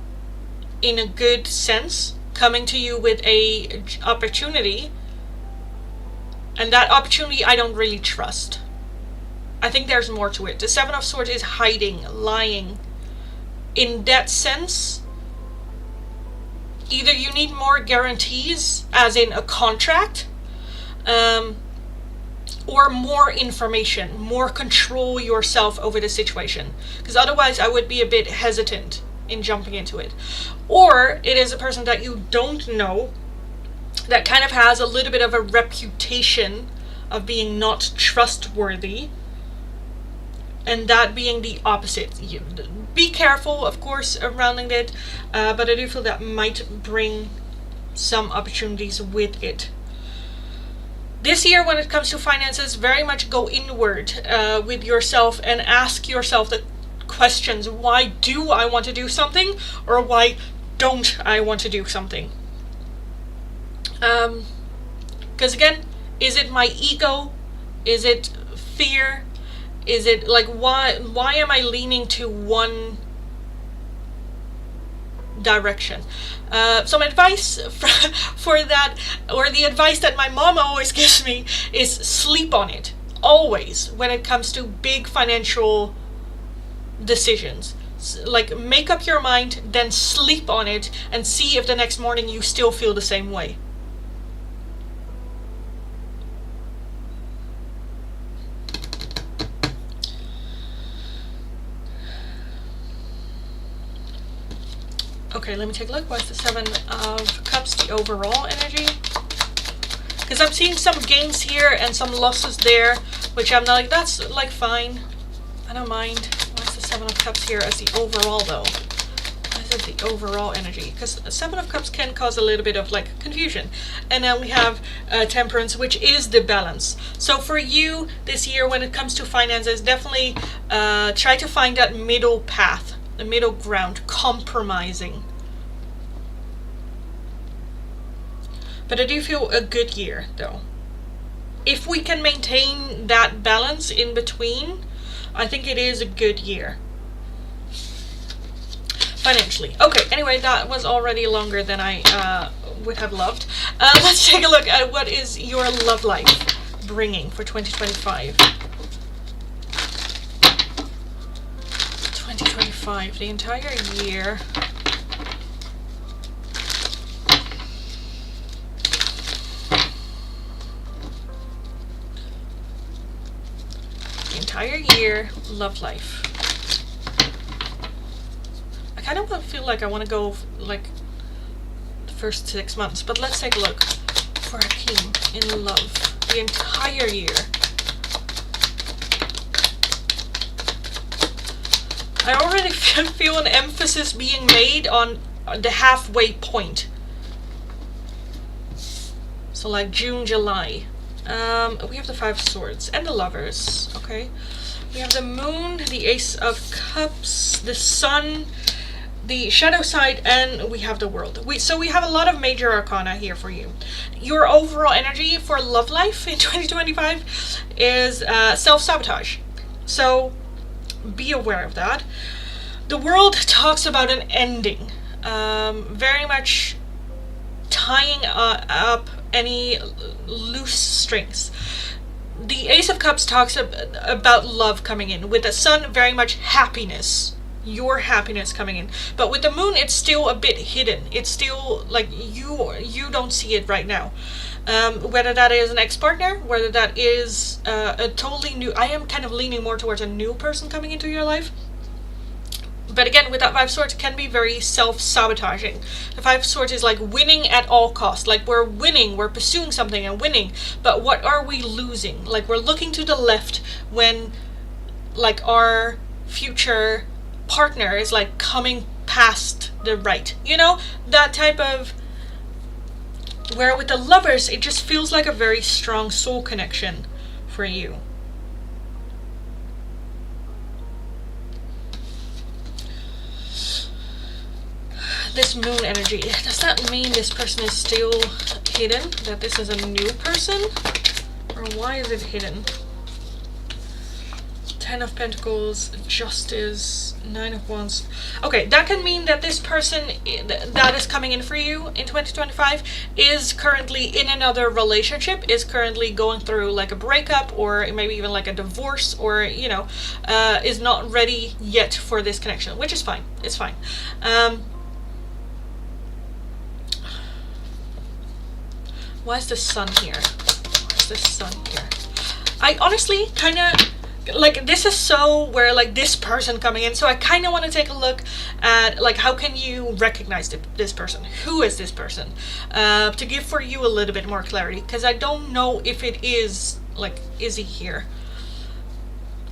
in a good sense, coming to you with a opportunity, and that opportunity I don't really trust. I think there's more to it. The Seven of Swords is hiding, lying. In that sense, either you need more guarantees, as in a contract, or more information, more control yourself over the situation. Because otherwise I would be a bit hesitant in jumping into it. Or it is a person that you don't know that kind of has a little bit of a reputation of being not trustworthy, and that being the opposite. You be careful, of course, around it, but I do feel that might bring some opportunities with it. This year, when it comes to finances, very much go inward with yourself and ask yourself the questions: why do I want to do something, or why don't I want to do something? Because again, is it my ego? Is it fear? Is it like, why am I leaning to one direction? Some advice for that, or the advice that my mom always gives me, is sleep on it. Always, when it comes to big financial decisions. Like, make up your mind, then sleep on it, and see if the next morning you still feel the same way. Okay, let me take a look. What's the Seven of Cups, the overall energy? Because I'm seeing some gains here and some losses there, which I'm not like, that's like fine. I don't mind. What's the Seven of Cups here as the overall though? Why is it the overall energy? Because Seven of Cups can cause a little bit of like confusion. And then we have Temperance, which is the balance. So for you this year, when it comes to finances, definitely try to find that middle path, the middle ground, compromising. But I do feel a good year though. If we can maintain that balance in between, I think it is a good year financially. Okay, anyway, that was already longer than I would have loved. Let's take a look at what is your love life bringing for 2025. 2025, the entire year. The entire year, love life. I kind of feel like I want to go like the first 6 months, but let's take a look for Hakeem in love the entire year. I already feel an emphasis being made on the halfway point. So like June, July. We have the 5 swords and the lovers. Okay. We have the moon, the ace of cups, the sun, the shadow side, and we have the world. So we have a lot of major arcana here for you. Your overall energy for love life in 2025 is self-sabotage. So be aware of that. The world talks about an ending. Very much tying up any loose strings. The Ace of Cups talks about love coming in. With the Sun, very much happiness. Your happiness coming in. But with the Moon, it's still a bit hidden. It's still like you don't see it right now. Whether that is an ex-partner, whether that is a totally new... I am kind of leaning more towards a new person coming into your life. But again, with that 5 swords, it can be very self-sabotaging. The 5 swords is like winning at all costs. Like we're winning, we're pursuing something and winning. But what are we losing? Like we're looking to the left when like our future partner is like coming past the right. You know, that type of... Where with the lovers, it just feels like a very strong soul connection for you. This moon energy, does that mean this person is still hidden? That this is a new person? Or why is it hidden? 10 of Pentacles, Justice, 9 of Wands. Okay, that can mean that this person that is coming in for you in 2025 is currently in another relationship, is currently going through like a breakup or maybe even like a divorce, or, you know, is not ready yet for this connection, which is fine. It's fine. Why is the sun here? Why is the sun here? I honestly kind of, like, this is so where, like, this person coming in, so I kind of want to take a look at, like, how can you recognize this person? Who is this person? To give for you a little bit more clarity, because I don't know if it is, like, Izzy here.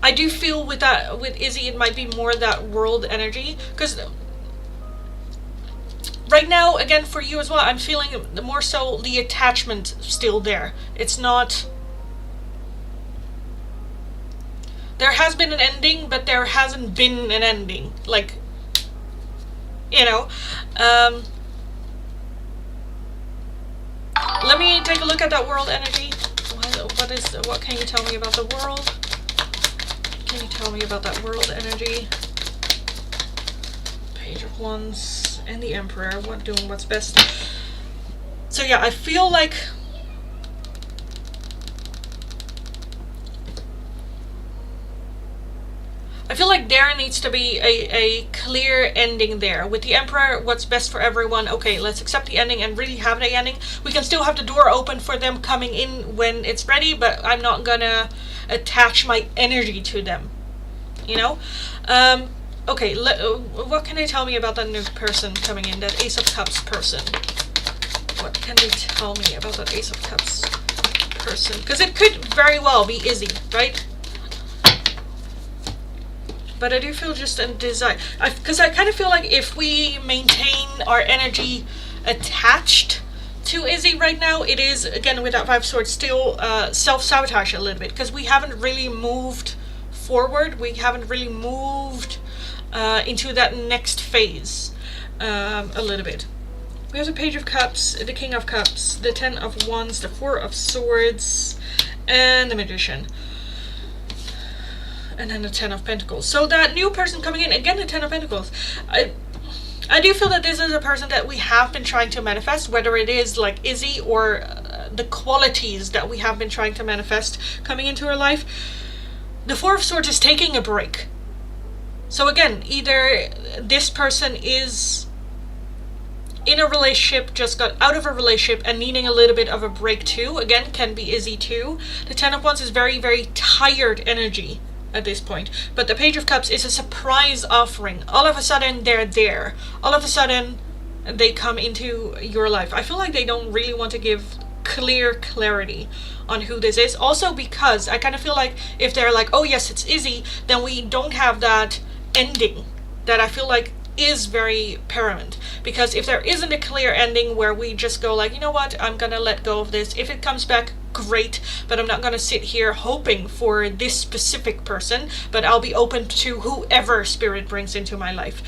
I do feel with that, with Izzy, it might be more that world energy, because... Right now, again, for you as well, I'm feeling more so the attachment still there. It's not... There has been an ending, but there hasn't been an ending. Like, you know. Let me take a look at that world energy. What can you tell me about the world? Can you tell me about that world energy? Page of Wands. And the Emperor, doing what's best. So yeah, I feel like there needs to be a clear ending there. With the Emperor, what's best for everyone, okay, let's accept the ending and really have the ending. We can still have the door open for them coming in when it's ready, but I'm not gonna attach my energy to them, you know? Okay, what can they tell me about that new person coming in, that Ace of Cups person? What can they tell me about that Ace of Cups person? Because it could very well be Izzy, right? But I do feel just a desire. Because I kind of feel like if we maintain our energy attached to Izzy right now, it is, again, with that 5 swords, still self-sabotage a little bit. Because we haven't really moved forward. We haven't really moved... into that next phase a little bit. We have the Page of Cups, the King of Cups, the 10 of Wands, the 4 of Swords, and the Magician. And then the 10 of Pentacles. So that new person coming in, again the 10 of Pentacles. I do feel that this is a person that we have been trying to manifest, whether it is like Izzy or the qualities that we have been trying to manifest coming into our life. The 4 of Swords is taking a break. So again, either this person is in a relationship, just got out of a relationship and needing a little bit of a break too. Again, can be Izzy too. The 10 of Wands is very, very tired energy at this point. But the Page of Cups is a surprise offering. All of a sudden, they're there. All of a sudden, they come into your life. I feel like they don't really want to give clear clarity on who this is. Also because I kind of feel like if they're like, oh yes, it's Izzy, then we don't have that ending that I feel like is very paramount. Because if there isn't a clear ending where we just go like, you know what, I'm gonna let go of this. If it comes back, great, but I'm not gonna sit here hoping for this specific person, but I'll be open to whoever spirit brings into my life.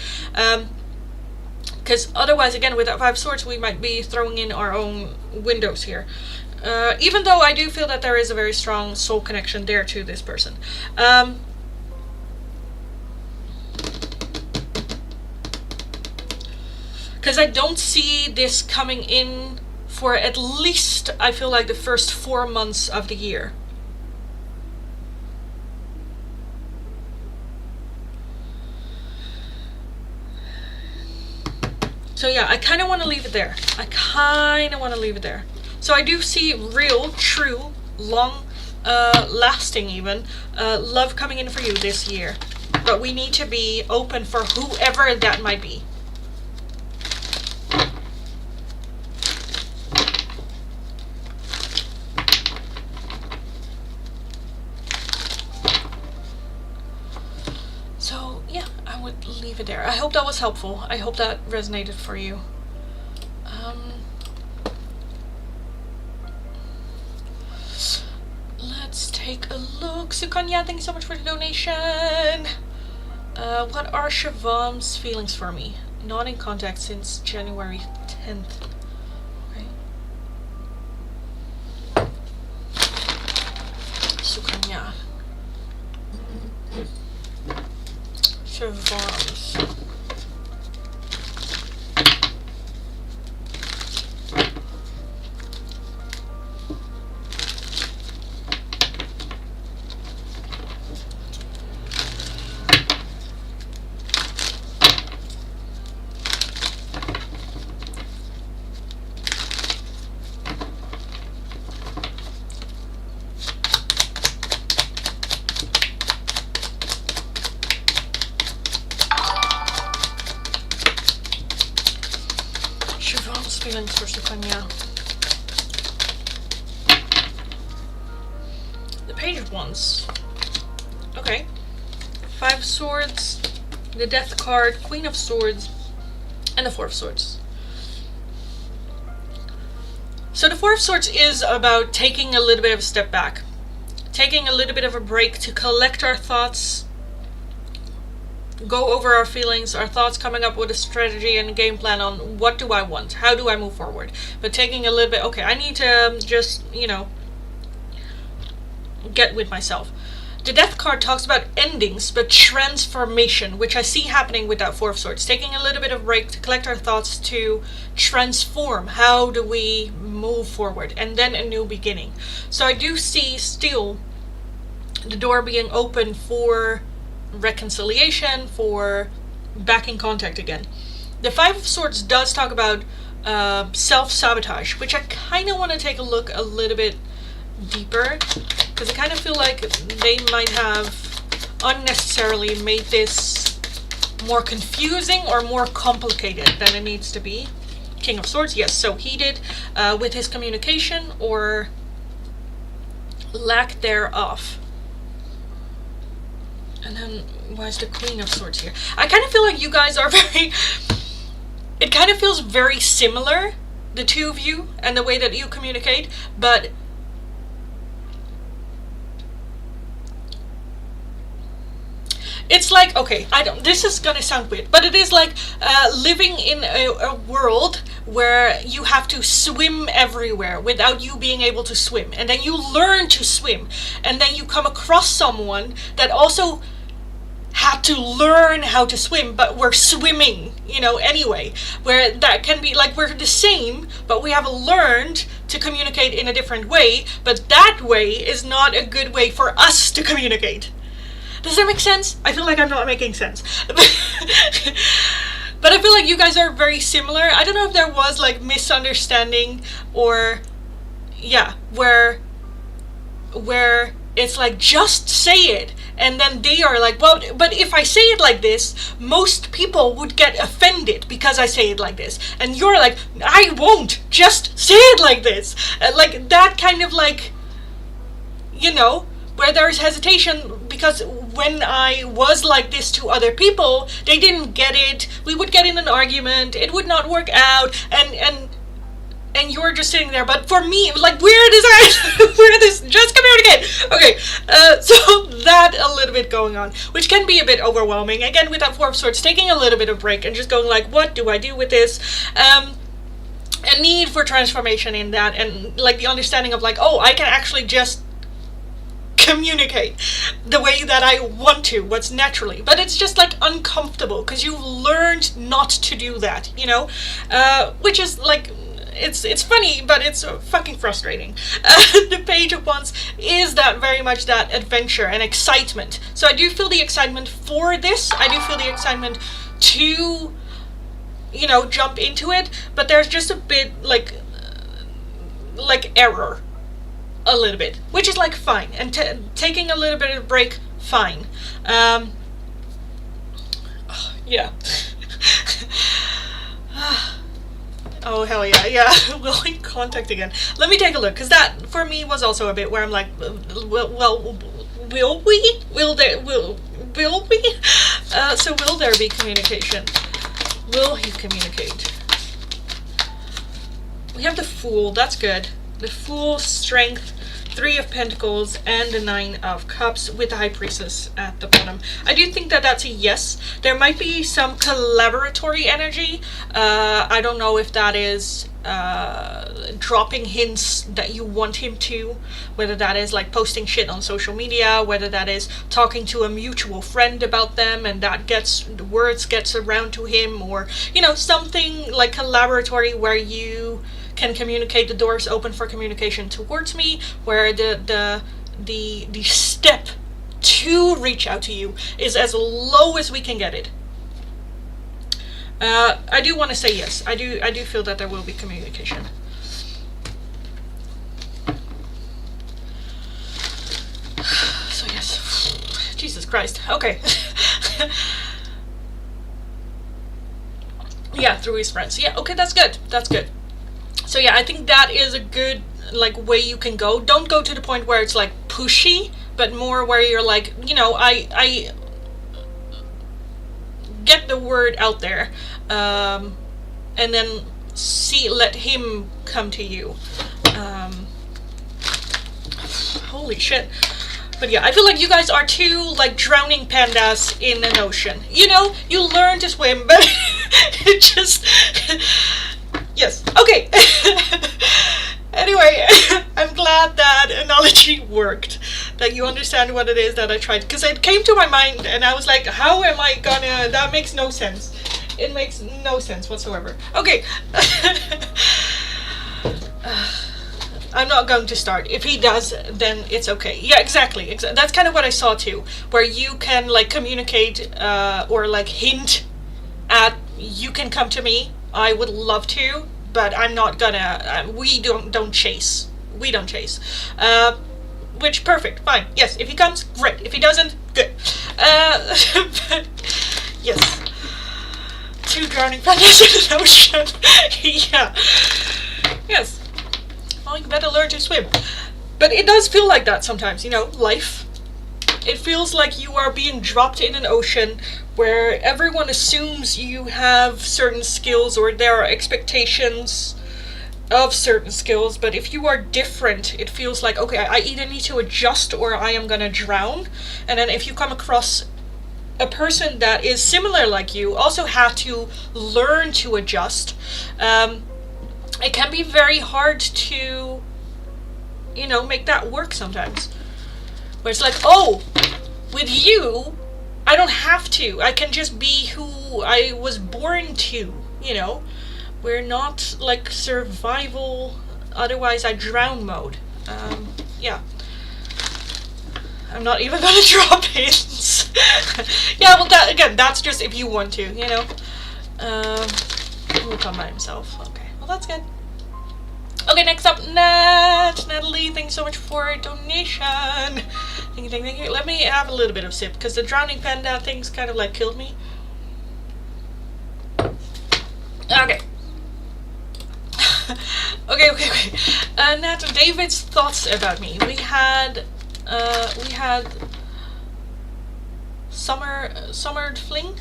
Because otherwise, again, with that Five of Swords, we might be throwing in our own windows here. Even though I do feel that there is a very strong soul connection there to this person. Because I don't see this coming in for at least, I feel like, the first 4 months of the year. So yeah, I kind of want to leave it there. So I do see real, true, long, lasting even, love coming in for you this year. But we need to be open for whoever that might be. So yeah, I would leave it there. I hope that was helpful. I hope that resonated for you. Let's take a look. Sukanya, thank you so much for the donation. What are Siobhan's feelings for me? Not in contact since January 10th. Okay. Sukanya. Siobhan's. Feelings for Sukanya. The Page of Wands. Okay. Five of Swords, the Death card, Queen of Swords, and the Four of Swords. So the Four of Swords is about taking a little bit of a step back. Taking a little bit of a break to collect our thoughts, go over our feelings, our thoughts, coming up with a strategy and a game plan on what do I want, how do I move forward. But taking a little bit, okay, I need to just, you know, get with myself. The Death card talks about endings, but transformation, which I see happening with that Four of Swords. Taking a little bit of a break to collect our thoughts, to transform. How do we move forward? And then a new beginning. So I do see still the door being open for reconciliation, for back in contact again. The Five of Swords does talk about self-sabotage, which I kind of want to take a look a little bit deeper, because I kind of feel like they might have unnecessarily made this more confusing or more complicated than it needs to be. King of Swords, yes, so he did with his communication or lack thereof. And then, why is the Queen of Swords here? I kind of feel like you guys are very... It kind of feels very similar, the two of you, and the way that you communicate, but... It's like, okay, this is gonna sound weird, but it is like living in a world where you have to swim everywhere without you being able to swim. And then you learn to swim. And then you come across someone that also had to learn how to swim, but we're swimming, you know, anyway. Where that can be like, we're the same, but we have learned to communicate in a different way. But that way is not a good way for us to communicate. Does that make sense? I feel like I'm not making sense. But I feel like you guys are very similar. I don't know if there was like misunderstanding or, yeah, where it's like, just say it. And then they are like, well, but if I say it like this, most people would get offended because I say it like this. And you're like, I won't, just say it like this. Like that kind of like, you know, where there's hesitation, because when I was like this to other people, they didn't get it. We would get in an argument, it would not work out, and you're just sitting there. But for me, it was like, where does where this, just communicate. Okay, so that a little bit going on, which can be a bit overwhelming. Again, with that Four of Swords, taking a little bit of break and just going like, what do I do with this? A need for transformation in that, and like the understanding of like, oh, I can actually just communicate the way that I want to, what's naturally, but it's just like uncomfortable because you learned not to do that, you know, which is like, it's funny, but it's fucking frustrating. The Page of Wands is that very much that adventure and excitement. So I do feel the excitement for this. I do feel the excitement to, you know, jump into it, but there's just a bit like error. A little bit, which is like fine, and taking a little bit of a break, fine. Yeah. Oh hell yeah, yeah. Willing contact again. Let me take a look, because that for me was also a bit where I'm like, well, will we? Will we? So will there be communication? Will he communicate? We have the Fool. That's good. The Fool, Strength, Three of Pentacles, and the Nine of Cups with the High Priestess at the bottom. I do think that that's a yes. There might be some collaboratory energy. I don't know if that is dropping hints that you want him to, whether that is like posting shit on social media, whether that is talking to a mutual friend about them and that the words gets around to him, or, you know, something like collaboratory where you can communicate, the doors open for communication towards me, where the step to reach out to you is as low as we can get it. I do want to say yes. I do feel that there will be communication. So yes. Jesus Christ. Okay. Yeah, through his friends. Yeah, okay, that's good. That's good. So yeah, I think that is a good like way you can go. Don't go to the point where it's like pushy, but more where you're like, you know, I get the word out there, and then let him come to you. Holy shit. But yeah, I feel like you guys are two like drowning pandas in an ocean. You know, you learn to swim, but it just yes. Okay. Anyway, I'm glad that analogy worked, that you understand what it is that I tried, because it came to my mind and I was like, how am I gonna, that makes no sense. It makes no sense whatsoever. Okay. I'm not going to start. If he does, then it's okay. Yeah, exactly. That's kind of what I saw too, where you can like communicate or like hint at, you can come to me, I would love to, but I'm not gonna, we don't chase. We don't chase. Which, perfect, fine. Yes, if he comes, great. If he doesn't, good. But, yes. Two drowning pandas in an ocean. Yeah. Yes. Well, you better learn to swim. But it does feel like that sometimes, you know, life. It feels like you are being dropped in an ocean where everyone assumes you have certain skills, or there are expectations of certain skills, but if you are different, it feels like, okay, I either need to adjust or I am gonna drown. And then if you come across a person that is similar like you, also had to learn to adjust, it can be very hard to, you know, make that work sometimes. Where it's like, oh, with you, I don't have to. I can just be who I was born to, you know? We're not like survival, otherwise I drown mode. Yeah. I'm not even gonna drop hints. Yeah, well, that, again, that's just if you want to, you know? He will come by himself. Okay, well, that's good. Okay, next up, Natalie, thanks so much for a donation. Thank you, thank you. Let me have a little bit of sip, because the drowning panda thing's kind of like killed me. Okay. okay. Nat, David's thoughts about me. We had summered fling,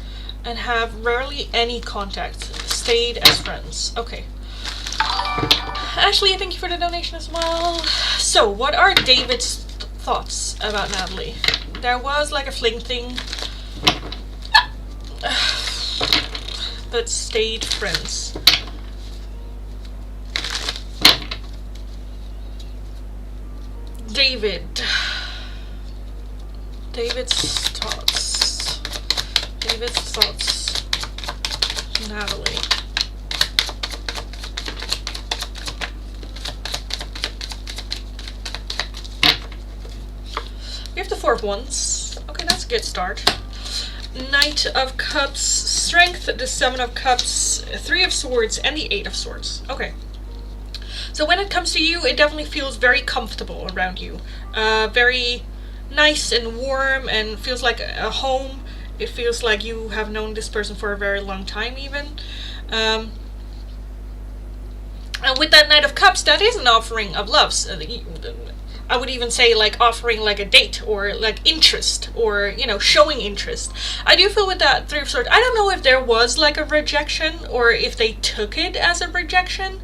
and have rarely any contact. Stayed as friends. Okay. Ashley, thank you for the donation as well. So, what are David's thoughts about Natalie? There was like a fling thing, but stayed friends. David's thoughts. Natalie. We have the Four of Wands. Okay, that's a good start. Knight of Cups, Strength, the Seven of Cups, Three of Swords, and the Eight of Swords. Okay. So when it comes to you, it definitely feels very comfortable around you. Very nice and warm, and feels like a home. It feels like you have known this person for a very long time even. And with that Knight of Cups, that is an offering of love. I would even say like offering like a date, or like interest, or, you know, showing interest. I do feel with that Three of Swords, I don't know if there was like a rejection, or if they took it as a rejection.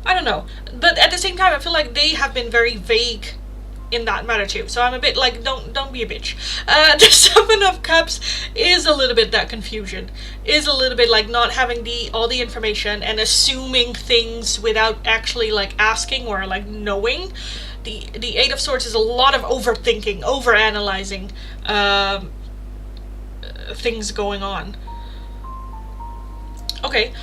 I don't know. But at the same time, I feel like they have been very vague in that matter too. So I'm a bit like, don't be a bitch. The Seven of Cups is a little bit that confusion. Is a little bit like not having all the information and assuming things without actually like asking or like knowing. The Eight of Swords is a lot of overthinking, overanalyzing things going on. Okay,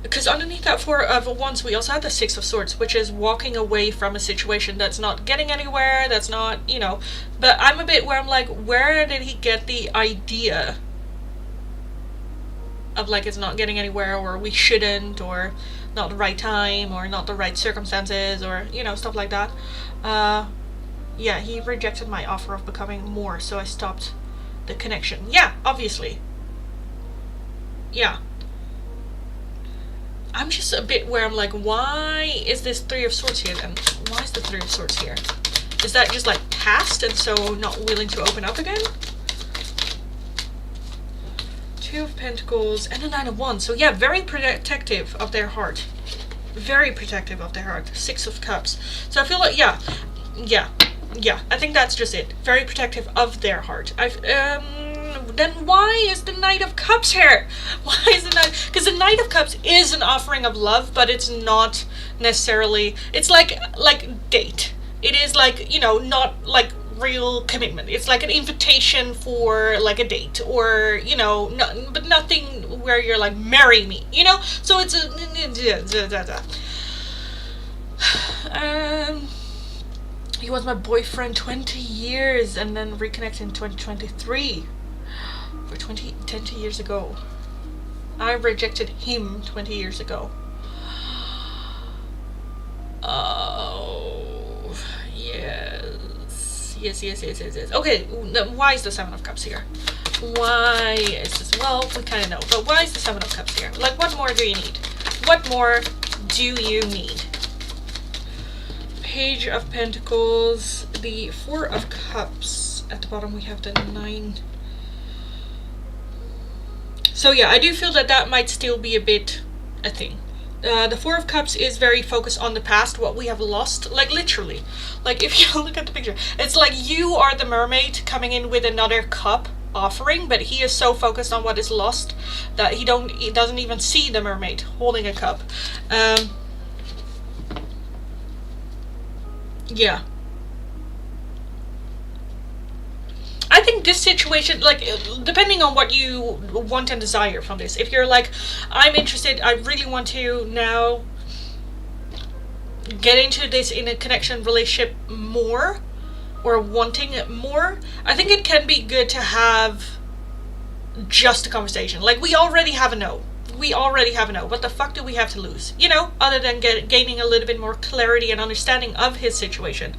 because underneath that Four of Wands, we also have the Six of Swords, which is walking away from a situation that's not getting anywhere, that's not, you know, but I'm a bit where I'm like, where did he get the idea of like it's not getting anywhere, or we shouldn't, or not the right time, or not the right circumstances, or, you know, stuff like that. Yeah, he rejected my offer of becoming more, so I stopped the connection. Yeah, obviously. Yeah. I'm just a bit where I'm like, why is this Three of Swords here then? Why is the Three of Swords here? Is that just like past and so not willing to open up again? Two of Pentacles and a Nine of Wands. So yeah, very protective of their heart. Very protective of their heart. Six of Cups. So I feel like, yeah. I think that's just it. Very protective of their heart. Then why is the Knight of Cups here? Why is the Knight? Because the Knight of Cups is an offering of love, but it's not necessarily. It's like date. It is like, you know, not like real commitment. It's like an invitation for like a date, or, you know, but nothing where you're like, marry me, you know. So it's a. He was my boyfriend 20 years and then reconnected in 2023. For 20 years ago. I rejected him 20 years ago. Oh, yes. Okay, why is the Seven of Cups here? Why is this? Well, we kind of know, but why is the Seven of Cups here? Like, what more do you need? What more do you need? Page of Pentacles, the Four of Cups. At the bottom we have the Nine. So yeah, I do feel that might still be a bit a thing. The Four of Cups is very focused on the past, what we have lost, like literally. Like if you look at the picture, it's like you are the mermaid coming in with another cup offering, but he is so focused on what is lost that he doesn't even see the mermaid holding a cup. Yeah. I think this situation, like, depending on what you want and desire from this, if you're like, I'm interested, I really want to now get into this in a connection relationship more, or wanting it more, I think it can be good to have just a conversation. Like, we already have a no. we already have a no. What the fuck do we have to lose? You know, other than gaining a little bit more clarity and understanding of his situation.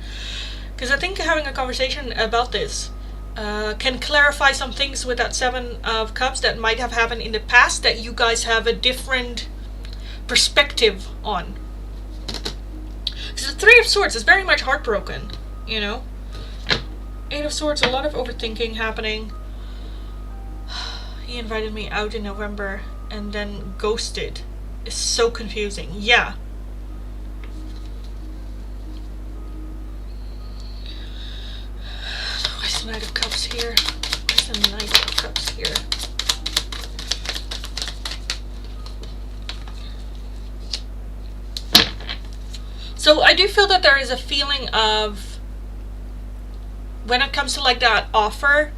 Because I think having a conversation about this can clarify some things with that Seven of Cups that might have happened in the past that you guys have a different perspective on. Because the Three of Swords is very much heartbroken, you know? Eight of Swords, a lot of overthinking happening. He invited me out in November and then ghosted. It's so confusing. Yeah. Where's the Knight of Cups here? Where's the Knight of Cups here? So I do feel that there is a feeling of, when it comes to like that offer,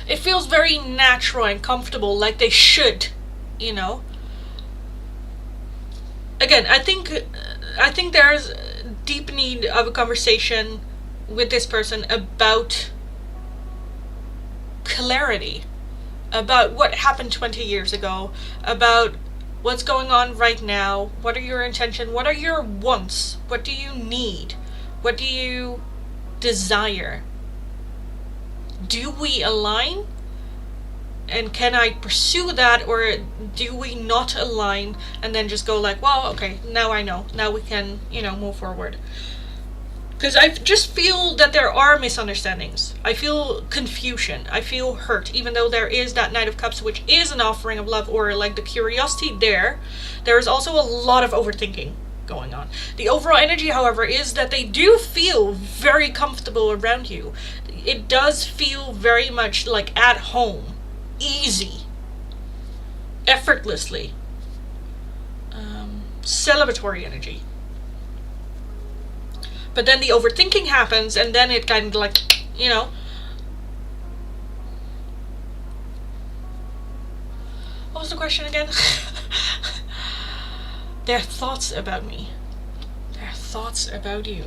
it feels very natural and comfortable, like they should, you know. Again, I think there's deep need of a conversation with this person about clarity, about what happened 20 years ago, about what's going on right now, what are your intentions, what are your wants, what do you need, what do you desire? Do we align? And can I pursue that, or do we not align and then just go like, well, okay, now I know. Now we can, you know, move forward. Because I just feel that there are misunderstandings. I feel confusion. I feel hurt. Even though there is that Knight of Cups, which is an offering of love, or like the curiosity there is also a lot of overthinking going on. The overall energy, however, is that they do feel very comfortable around you. It does feel very much like at home. Easy. Effortlessly. Celebratory energy. But then the overthinking happens, and then it kind of like, you know. What was the question again? Their thoughts about me. Their thoughts about you.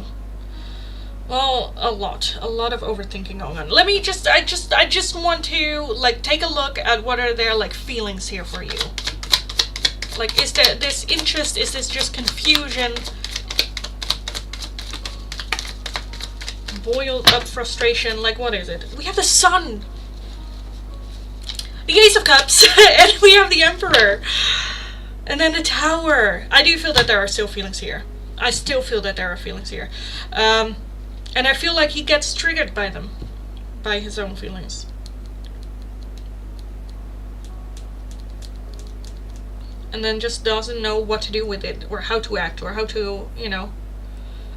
Well, a lot of overthinking going on. Let me just, I just want to like take a look at what are their like feelings here for you. Like, is there this interest? Is this just confusion? Boiled up frustration? Like, what is it? We have the Sun, the Ace of Cups, and we have the Emperor, and then the Tower. I do feel that there are still feelings here. I still feel that there are feelings here. And I feel like he gets triggered by them, by his own feelings. And then just doesn't know what to do with it, or how to act, or how to, you know.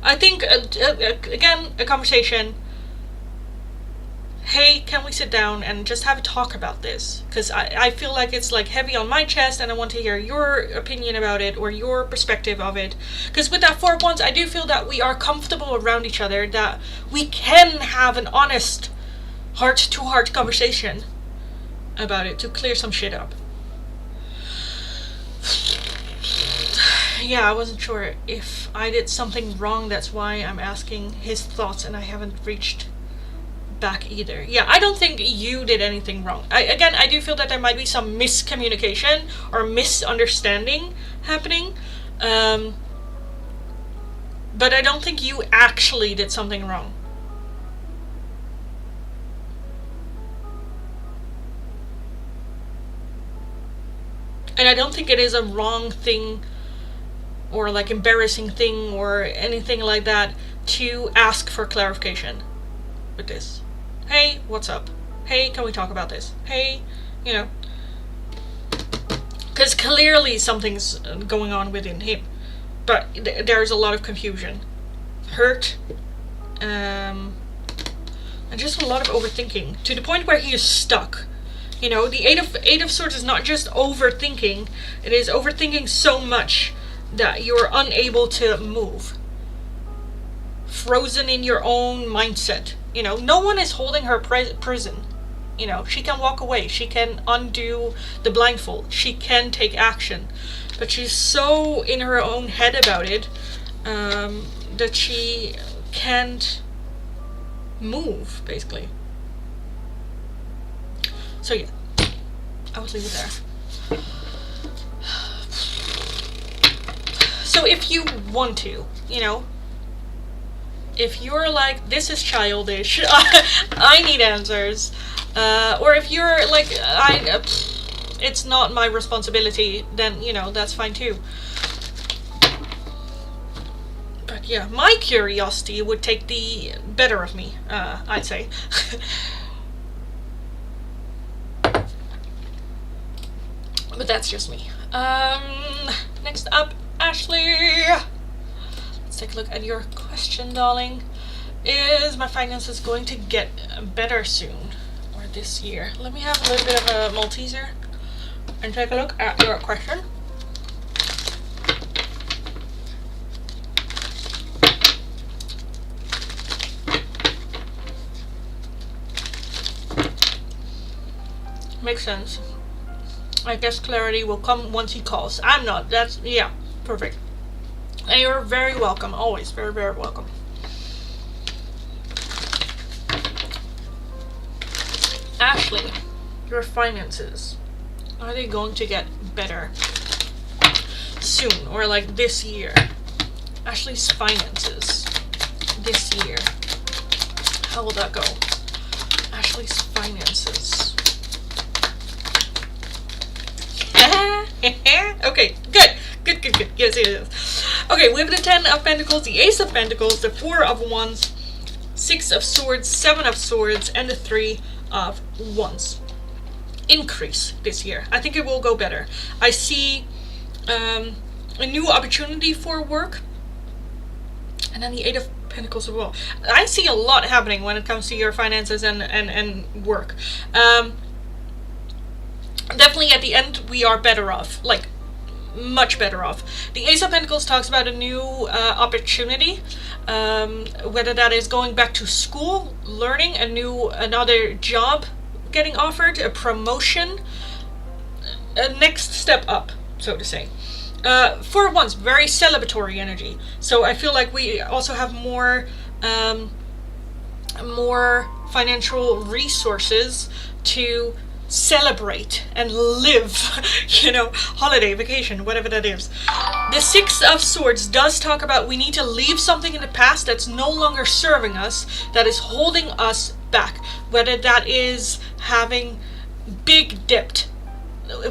I think, again, a conversation. Hey, can we sit down and just have a talk about this? Because I feel like it's like heavy on my chest, and I want to hear your opinion about it, or your perspective of it. Because with that Four of Wands, I do feel that we are comfortable around each other, that we can have an honest heart-to-heart conversation about it to clear some shit up. Yeah, I wasn't sure if I did something wrong. That's why I'm asking his thoughts, and I haven't reached back either. Yeah, I don't think you did anything wrong. I do feel that there might be some miscommunication or misunderstanding happening, but I don't think you actually did something wrong. And I don't think it is a wrong thing or like embarrassing thing or anything like that to ask for clarification with this. Hey, what's up? Hey, can we talk about this? Hey, you know. Because clearly something's going on within him. But there's a lot of confusion. Hurt. And just a lot of overthinking. To the point where he is stuck. You know, the Eight of Swords is not just overthinking. It is overthinking so much that you're unable to move. Frozen in your own mindset. You know, no one is holding her prison. You know, she can walk away. She can undo the blindfold. She can take action. But she's so in her own head about it that she can't move, basically. So yeah, I would leave it there. So if you want to, you know, if you're like, this is childish, I need answers, or if you're like, it's not my responsibility, then, you know, that's fine too. But yeah, my curiosity would take the better of me, I'd say. But that's just me. Next up, Ashley. Let's take a look at your question, darling. Is my finances going to get better soon or this year? Let me have a little bit of a Malteser and take a look at your question. Makes sense. I guess clarity will come once he calls. I'm not. That's, yeah, perfect. And you're very welcome. Always very, very welcome. Ashley, your finances, are they going to get better soon or like this year? Ashley's finances this year. How will that go? Ashley's finances. Okay, good. Yes. Okay, we have the 10 of Pentacles, the Ace of Pentacles, the 4 of Wands, 6 of Swords, 7 of Swords, and the 3 of Wands. Increase this year. I think it will go better. I see a new opportunity for work. And then the 8 of Pentacles as well. I see a lot happening when it comes to your finances and work. Definitely at the end, we are better off. Like, much better off. The Ace of Pentacles talks about a new opportunity. Whether that is going back to school, learning another job getting offered, a promotion, a next step up, so to say. For once, very celebratory energy. So I feel like we also have more financial resources to celebrate and live, you know, holiday, vacation, whatever that is. The 6 of Swords does talk about we need to leave something in the past that's no longer serving us, that is holding us back, whether that is having big debt,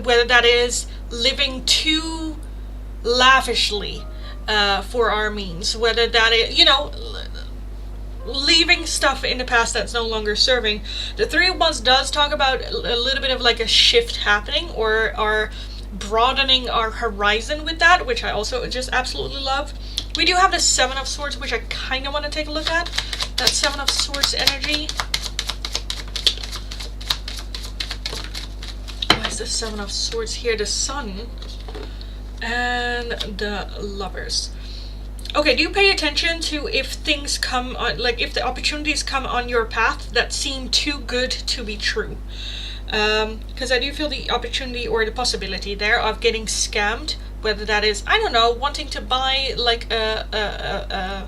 whether that is living too lavishly for our means, whether that is, you know, leaving stuff in the past that's no longer serving. The 3 of Wands does talk about a little bit of like a shift happening, or broadening our horizon with that, which I also just absolutely love. We do have the 7 of Swords, which I kind of want to take a look at. That 7 of Swords energy. Where's the 7 of Swords here? The Sun and the Lovers. Okay, do you pay attention to if things come on, like if the opportunities come on your path that seem too good to be true? Because I do feel the opportunity or the possibility there of getting scammed, whether that is, I don't know, wanting to buy like a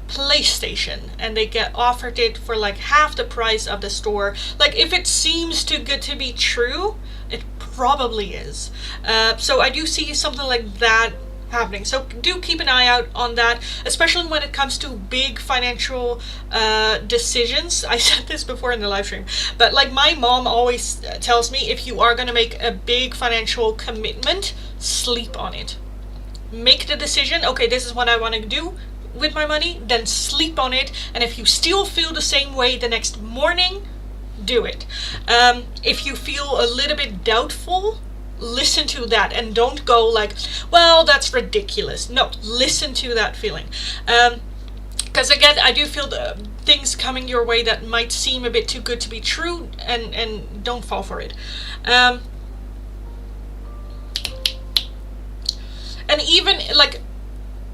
PlayStation and they get offered it for like half the price of the store. Like if it seems too good to be true, it probably is. So I do see something like that happening. So do keep an eye out on that, especially when it comes to big financial decisions. I said this before in the live stream, but like my mom always tells me, if you are going to make a big financial commitment, sleep on it. Make the decision, okay, this is what I want to do with my money, then sleep on it, and if you still feel the same way the next morning, do it. If you feel a little bit doubtful, listen to that and don't go like, well, that's ridiculous. No, listen to that feeling. Because again, I do feel the things coming your way that might seem a bit too good to be true, and don't fall for it. And even like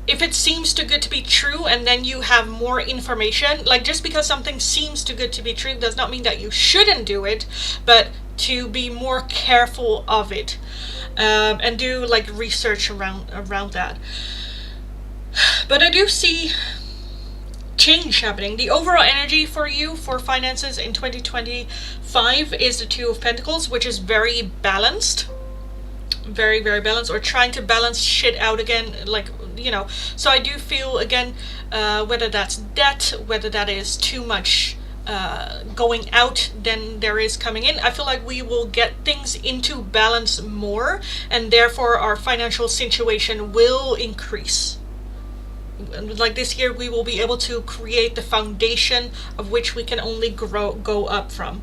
if it seems too good to be true and then you have more information, like just because something seems too good to be true does not mean that you shouldn't do it, but to be more careful of it, and do like research around that. But I do see change happening. The overall energy for you for finances in 2025 is the 2 of Pentacles, which is very balanced. very, very balanced, or trying to balance shit out again, like, you know. So I do feel, again, whether that's debt, whether that is too much going out than there is coming in, I feel like we will get things into balance more, and therefore our financial situation will increase. Like this year, we will be able to create the foundation of which we can only go up from,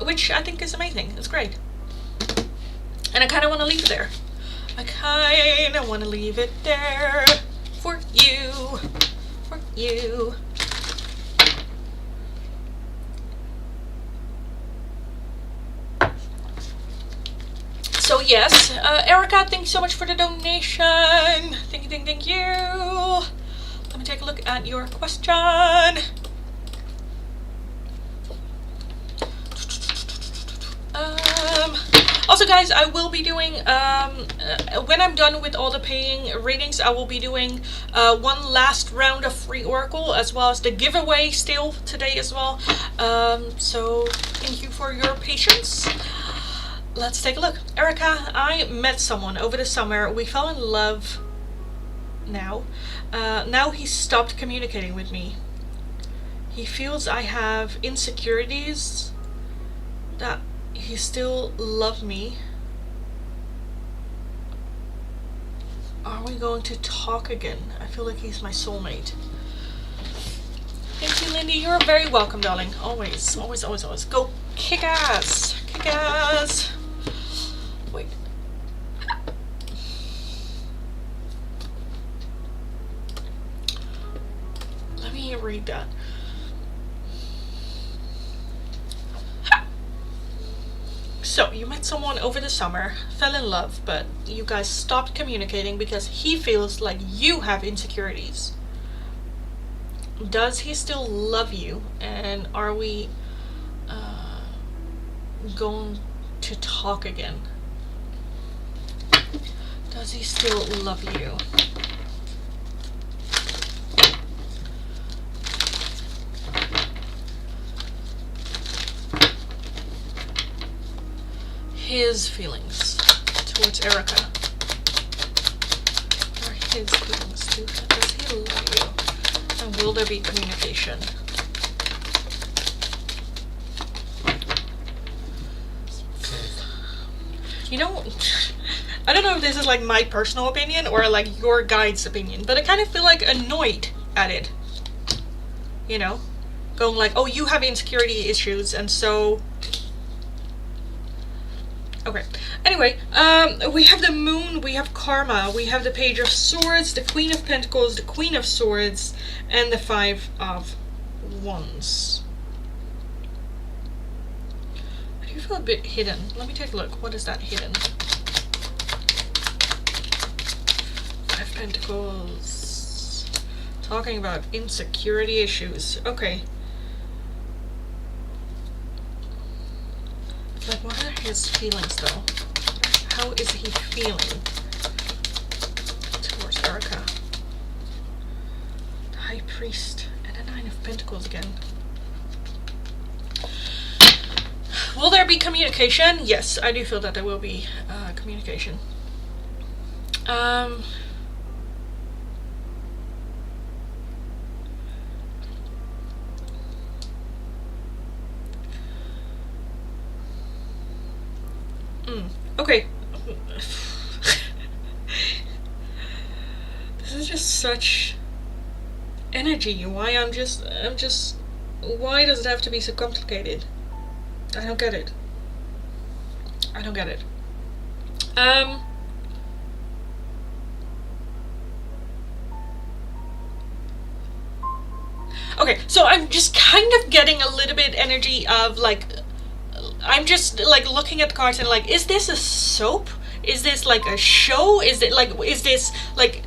which I think is amazing. It's great. And I kind of want to leave it there. I kind of want to leave it there for you. For you. So yes, Erica, thank you so much for the donation. Thank you, thank you. Let me take a look at your question. Also, guys, I will be doing, when I'm done with all the paying readings, I will be doing one last round of free Oracle, as well as the giveaway still today as well. So thank you for your patience. Let's take a look. Erica, I met someone over the summer. We fell in love now. Now he stopped communicating with me. He feels I have insecurities, that he still loves me. Are we going to talk again? I feel like he's my soulmate. Thank you, Lindy. You're very welcome, darling. Always, always, always, always. Go kick ass. Kick ass. Wait. Let me read that. So, you met someone over the summer, fell in love, but you guys stopped communicating because he feels like you have insecurities. Does he still love you? And are we going to talk again? Does he still love you? His feelings towards Erica. What are his feelings to? Does he love you? And will there be communication? You know, I don't know if this is like my personal opinion or like your guide's opinion, but I kind of feel like annoyed at it. You know? Going like, oh, you have insecurity issues, and so... Okay. Anyway, we have the Moon, we have Karma, we have the Page of Swords, the Queen of Pentacles, the Queen of Swords, and the Five of Wands. I do feel a bit hidden. Let me take a look. What is that hidden? Five Pentacles. Talking about insecurity issues. Okay. Like, what are his feelings, though? How is he feeling towards Erica? The High Priest and the Nine of Pentacles again. Will there be communication? Yes, I do feel that there will be communication. Okay. This is just such energy. Why why does it have to be so complicated? I don't get it. I don't get it. Okay, so I'm just kind of getting a little bit energy of like, I'm just like looking at the cards and like, is this a soap? Is this like a show? Is it like, is this like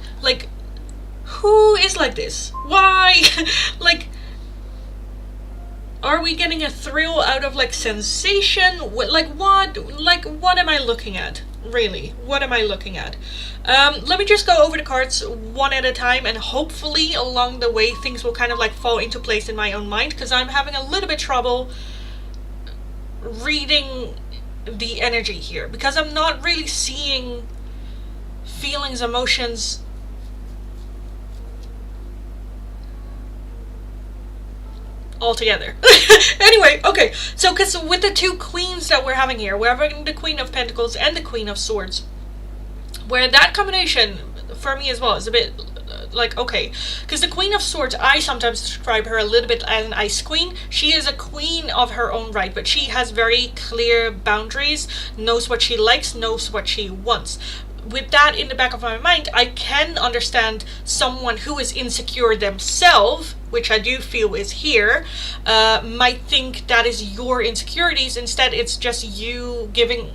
who is like this? Why? Like, are we getting a thrill out of like sensation? Like what am I looking at? Really, what am I looking at? Let me just go over the cards one at a time, and hopefully along the way things will kind of like fall into place in my own mind, because I'm having a little bit trouble reading the energy here, because I'm not really seeing feelings, emotions altogether. Anyway, okay, so because with the two queens that we're having here, we're having the Queen of Pentacles and the Queen of Swords, where that combination for me as well is a bit like, okay, because the Queen of Swords, I sometimes describe her a little bit as an ice queen. She is a queen of her own right, but she has very clear boundaries, knows what she likes, knows what she wants. With that in the back of my mind, I can understand someone who is insecure themselves, which I do feel is here, might think that is your insecurities. Instead, it's just you giving,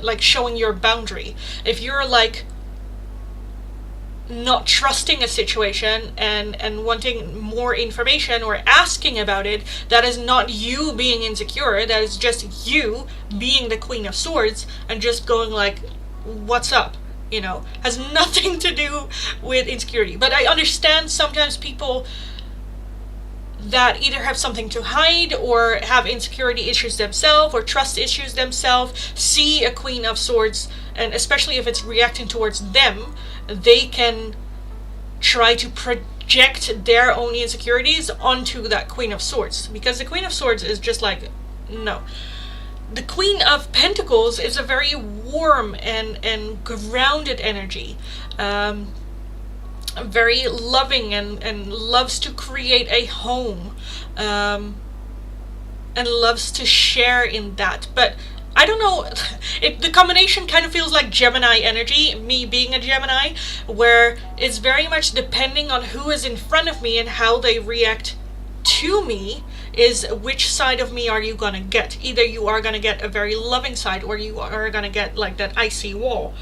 like, showing your boundary. If you're like not trusting a situation and wanting more information or asking about it, that is not you being insecure. That is just you being the Queen of Swords and just going like, what's up? You know, has nothing to do with insecurity. But I understand sometimes people that either have something to hide or have insecurity issues themselves or trust issues themselves see a Queen of Swords, and especially if it's reacting towards them, they can try to project their own insecurities onto that Queen of Swords, because the Queen of Swords is just like, no. The Queen of Pentacles is a very warm and grounded energy, very loving and loves to create a home, and loves to share in that. But I don't know, the combination kind of feels like Gemini energy, me being a Gemini, where it's very much depending on who is in front of me and how they react to me, is which side of me are you gonna get. Either you are gonna get a very loving side, or you are gonna get like that icy wall.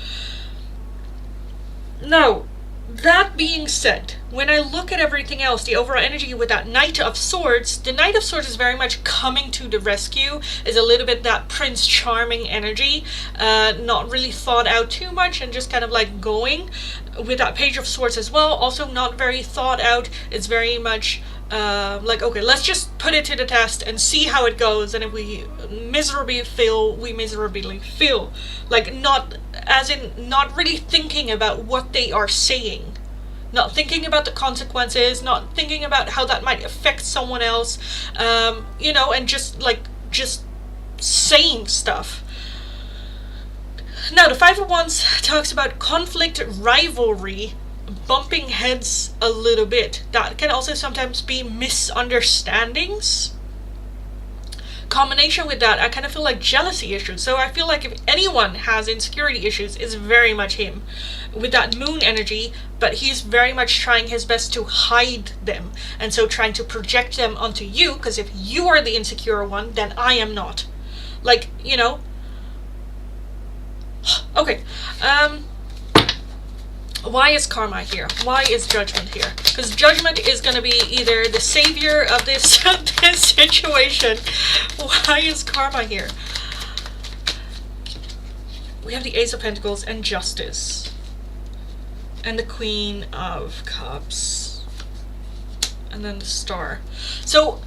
Now, that being said, when I look at everything else, the overall energy with that Knight of Swords, the Knight of Swords is very much coming to the rescue, is a little bit that Prince Charming energy, not really thought out too much and just kind of like going. With that Page of Swords as well, also not very thought out. It's very much like, okay, let's just put it to the test and see how it goes, and if we miserably fail, we miserably fail. Like, not, as in, not really thinking about what they are saying. Not thinking about the consequences, not thinking about how that might affect someone else, you know, and just saying stuff. Now, the Five of Wands talks about conflict, rivalry, bumping heads a little bit. That can also sometimes be misunderstandings. Combination with that, I kind of feel like jealousy issues. So I feel like if anyone has insecurity issues, it's very much him. With that Moon energy, but he's very much trying his best to hide them. And so trying to project them onto you, because if you are the insecure one, then I am not. Like, you know. Okay, why is karma here? Why is judgment here? Because judgment is going to be either the savior of this, this situation. Why is karma here? We have the Ace of Pentacles and Justice. And the Queen of Cups. And then the Star. So,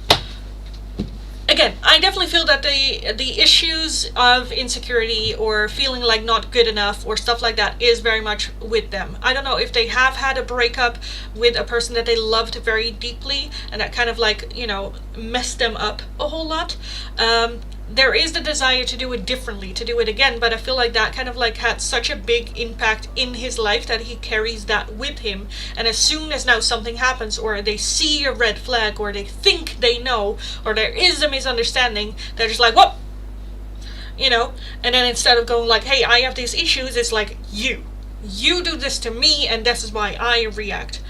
again, I definitely feel that the issues of insecurity or feeling like not good enough or stuff like that is very much with them. I don't know if they have had a breakup with a person that they loved very deeply and that kind of like, you know, messed them up a whole lot. There is the desire to do it differently, to do it again, but I feel like that kind of like had such a big impact in his life that he carries that with him. And as soon as now something happens, or they see a red flag, or they think they know, or there is a misunderstanding, they're just like, whoop, you know. And then instead of going like, hey, I have these issues, it's like, you do this to me, and this is why I react.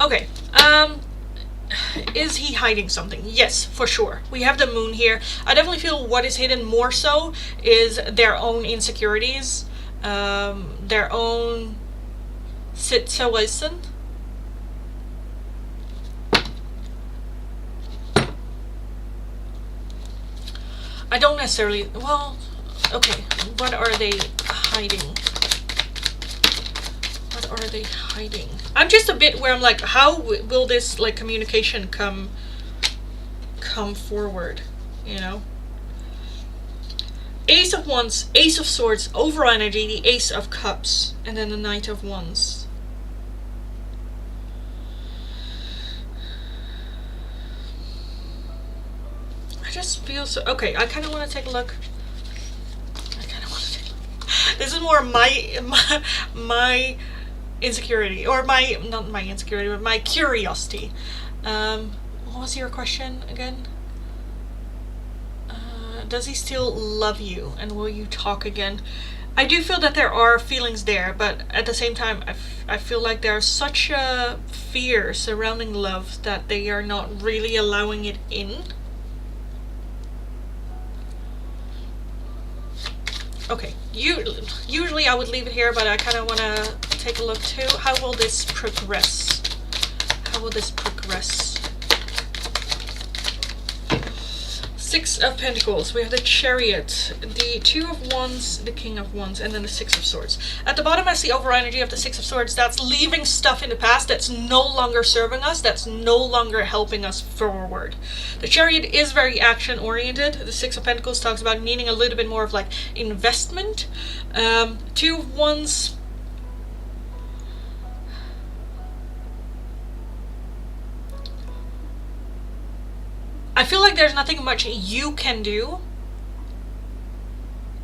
Okay. Is he hiding something? Yes, for sure. We have the Moon here. I definitely feel what is hidden more so is their own insecurities, their own situation. I don't necessarily, well, okay, what are they hiding? What are they hiding? I'm just a bit where I'm like, how will this like communication come come forward, you know. Ace of Wands, Ace of Swords, over energy, the Ace of Cups, and then the Knight of Wands. I just feel so... Okay, I kind of want to take a look. This is more my insecurity, or not my insecurity, but my curiosity. What was your question again? Does he still love you, and will you talk again? I do feel that there are feelings there, but at the same time, I feel like there's such a fear surrounding love that they are not really allowing it in. Okay, usually I would leave it here, but I kind of want to take a look too. How will this progress? How will this progress? Six of Pentacles. We have the Chariot, the Two of Wands, the King of Wands, and then the Six of Swords. At the bottom, I see over energy of the Six of Swords. That's leaving stuff in the past that's no longer serving us, that's no longer helping us forward. The Chariot is very action oriented. The Six of Pentacles talks about needing a little bit more of like investment. Two of Wands. I feel like there's nothing much you can do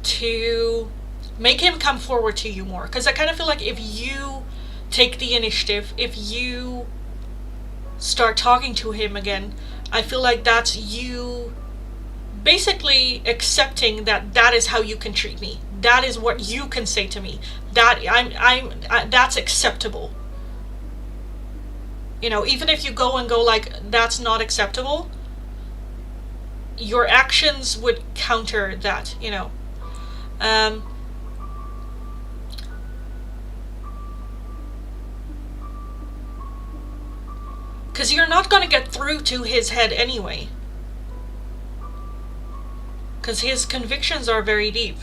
to make him come forward to you more. Because I kind of feel like if you take the initiative, if you start talking to him again, I feel like that's you basically accepting that that is how you can treat me. That is what you can say to me. That that's acceptable. You know, even if you go and go like, that's not acceptable, your actions would counter that, you know. Because you're not going to get through to his head anyway. Because his convictions are very deep.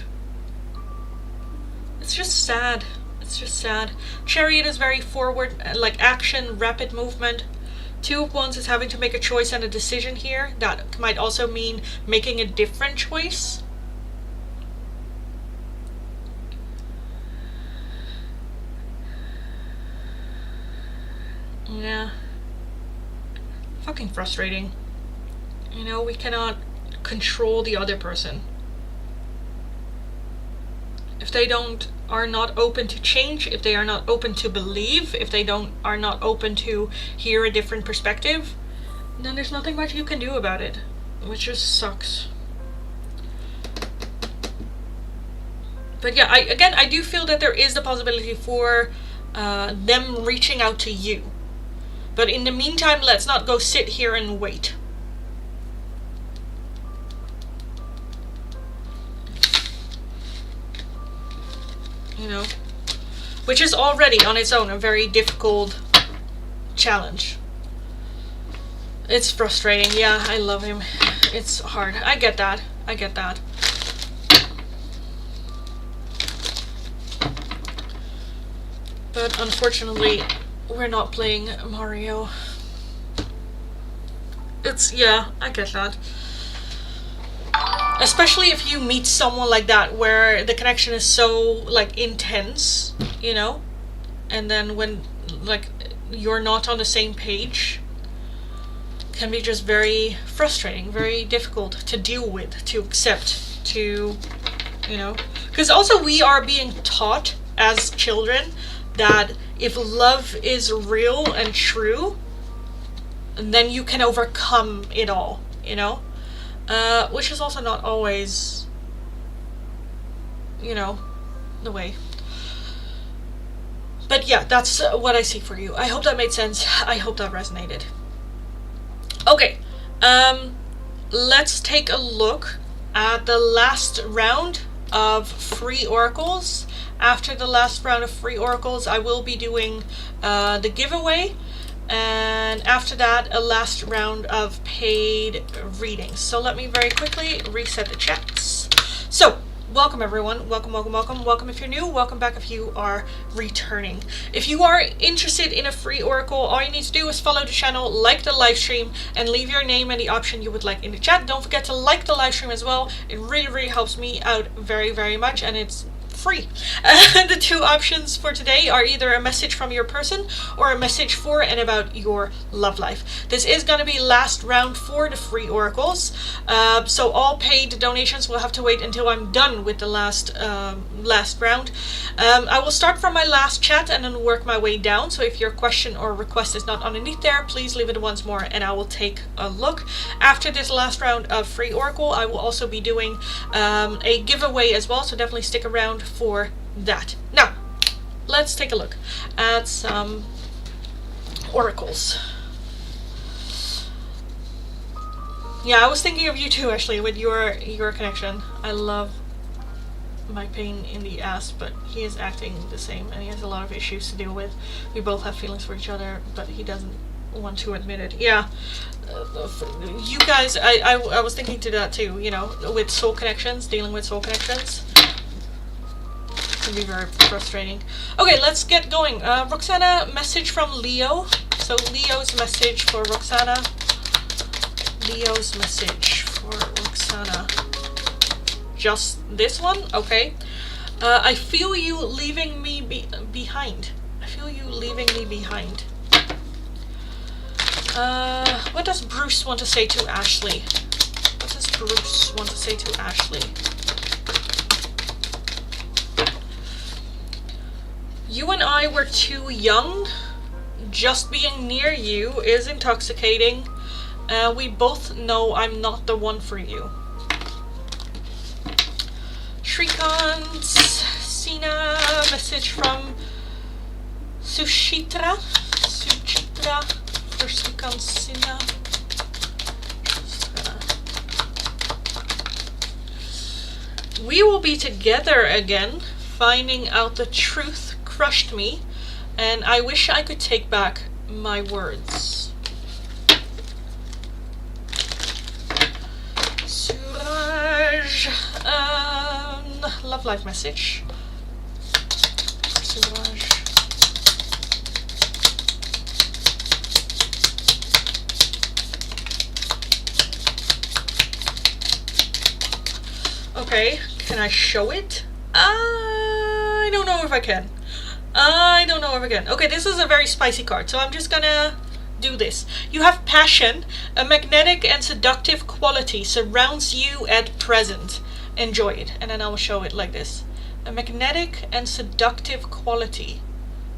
It's just sad. It's just sad. Chariot is very forward, like action, rapid movement. Two of Wands is having to make a choice and a decision here. That might also mean making a different choice. Yeah. Fucking frustrating. You know, we cannot control the other person. If they are not open to change, if they are not open to believe, if they are not open to hear a different perspective, then there's nothing much you can do about it, which just sucks. But yeah, I do feel that there is the possibility for them reaching out to you. But in the meantime, let's not go sit here and wait. You know, which is already on its own a very difficult challenge. It's frustrating. Yeah, I love him. It's hard. I get that. I get that. But unfortunately, we're not playing Mario. Yeah, I get that. Especially if you meet someone like that where the connection is so like intense, you know, and then when like you're not on the same page, can be just very frustrating, very difficult to deal with, to accept, to, you know, because also we are being taught as children that if love is real and true, then you can overcome it all, you know. Which is also not always, you know, the way. But yeah, that's what I see for you. I hope that made sense. I hope that resonated. Okay, let's take a look at the last round of free oracles. After the last round of free oracles, I will be doing the giveaway. And after that, a last round of paid readings. So let me very quickly reset the chats. So Welcome everyone, welcome, welcome, welcome, welcome if you're new, welcome back if you are returning. If you are interested in a free oracle, all you need to do is follow the channel, like the live stream, and leave your name and the option you would like in the chat. Don't forget to like the live stream as well. It really, really helps me out very, very much, and it's free. The two options for today are either a message from your person or a message for and about your love life. This is going to be last round for the free oracles, so all paid donations will have to wait until I'm done with the last round. I will start from my last chat and then work my way down, so if your question or request is not underneath there, please leave it once more and I will take a look. After this last round of free oracle, I will also be doing a giveaway as well, so definitely stick around for that. Now, let's take a look at some oracles. Yeah, I was thinking of you too, Ashley, with your connection. I love my pain in the ass, but he is acting the same and he has a lot of issues to deal with. We both have feelings for each other, but he doesn't want to admit it. Yeah, you guys, I was thinking to that too, you know, with soul connections, dealing with soul connections. Can be very frustrating. Okay, let's get going. Roxana, message from Leo. So Leo's message for Roxana. Leo's message for Roxana. Just this one? Okay. I feel you leaving me behind. I feel you leaving me behind. What does Bruce want to say to Ashley? What does Bruce want to say to Ashley? You and I were too young. Just being near you is intoxicating. We both know I'm not the one for you. Shrikant, Sina, message from Suchitra for Shrikant, Sina. We will be together again. Finding out the truth crushed me, and I wish I could take back my words. Suraj, love life message. Suraj. Okay, can I show it? I don't know if I can. I don't know if I can. Okay, this is a very spicy card, so I'm just gonna do this. You have passion. A magnetic and seductive quality surrounds you at present. Enjoy it. And then I will show it like this. A magnetic and seductive quality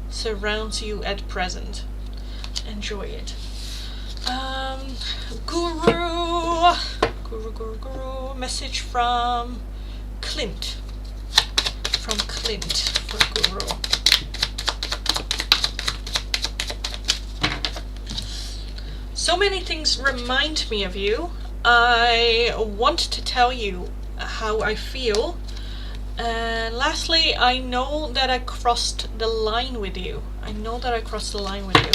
surrounds you at present. Enjoy it. Guru. Message from Clint. From Clint for Guru. So many things remind me of you. I want to tell you how I feel. And lastly, I know that I crossed the line with you. I know that I crossed the line with you.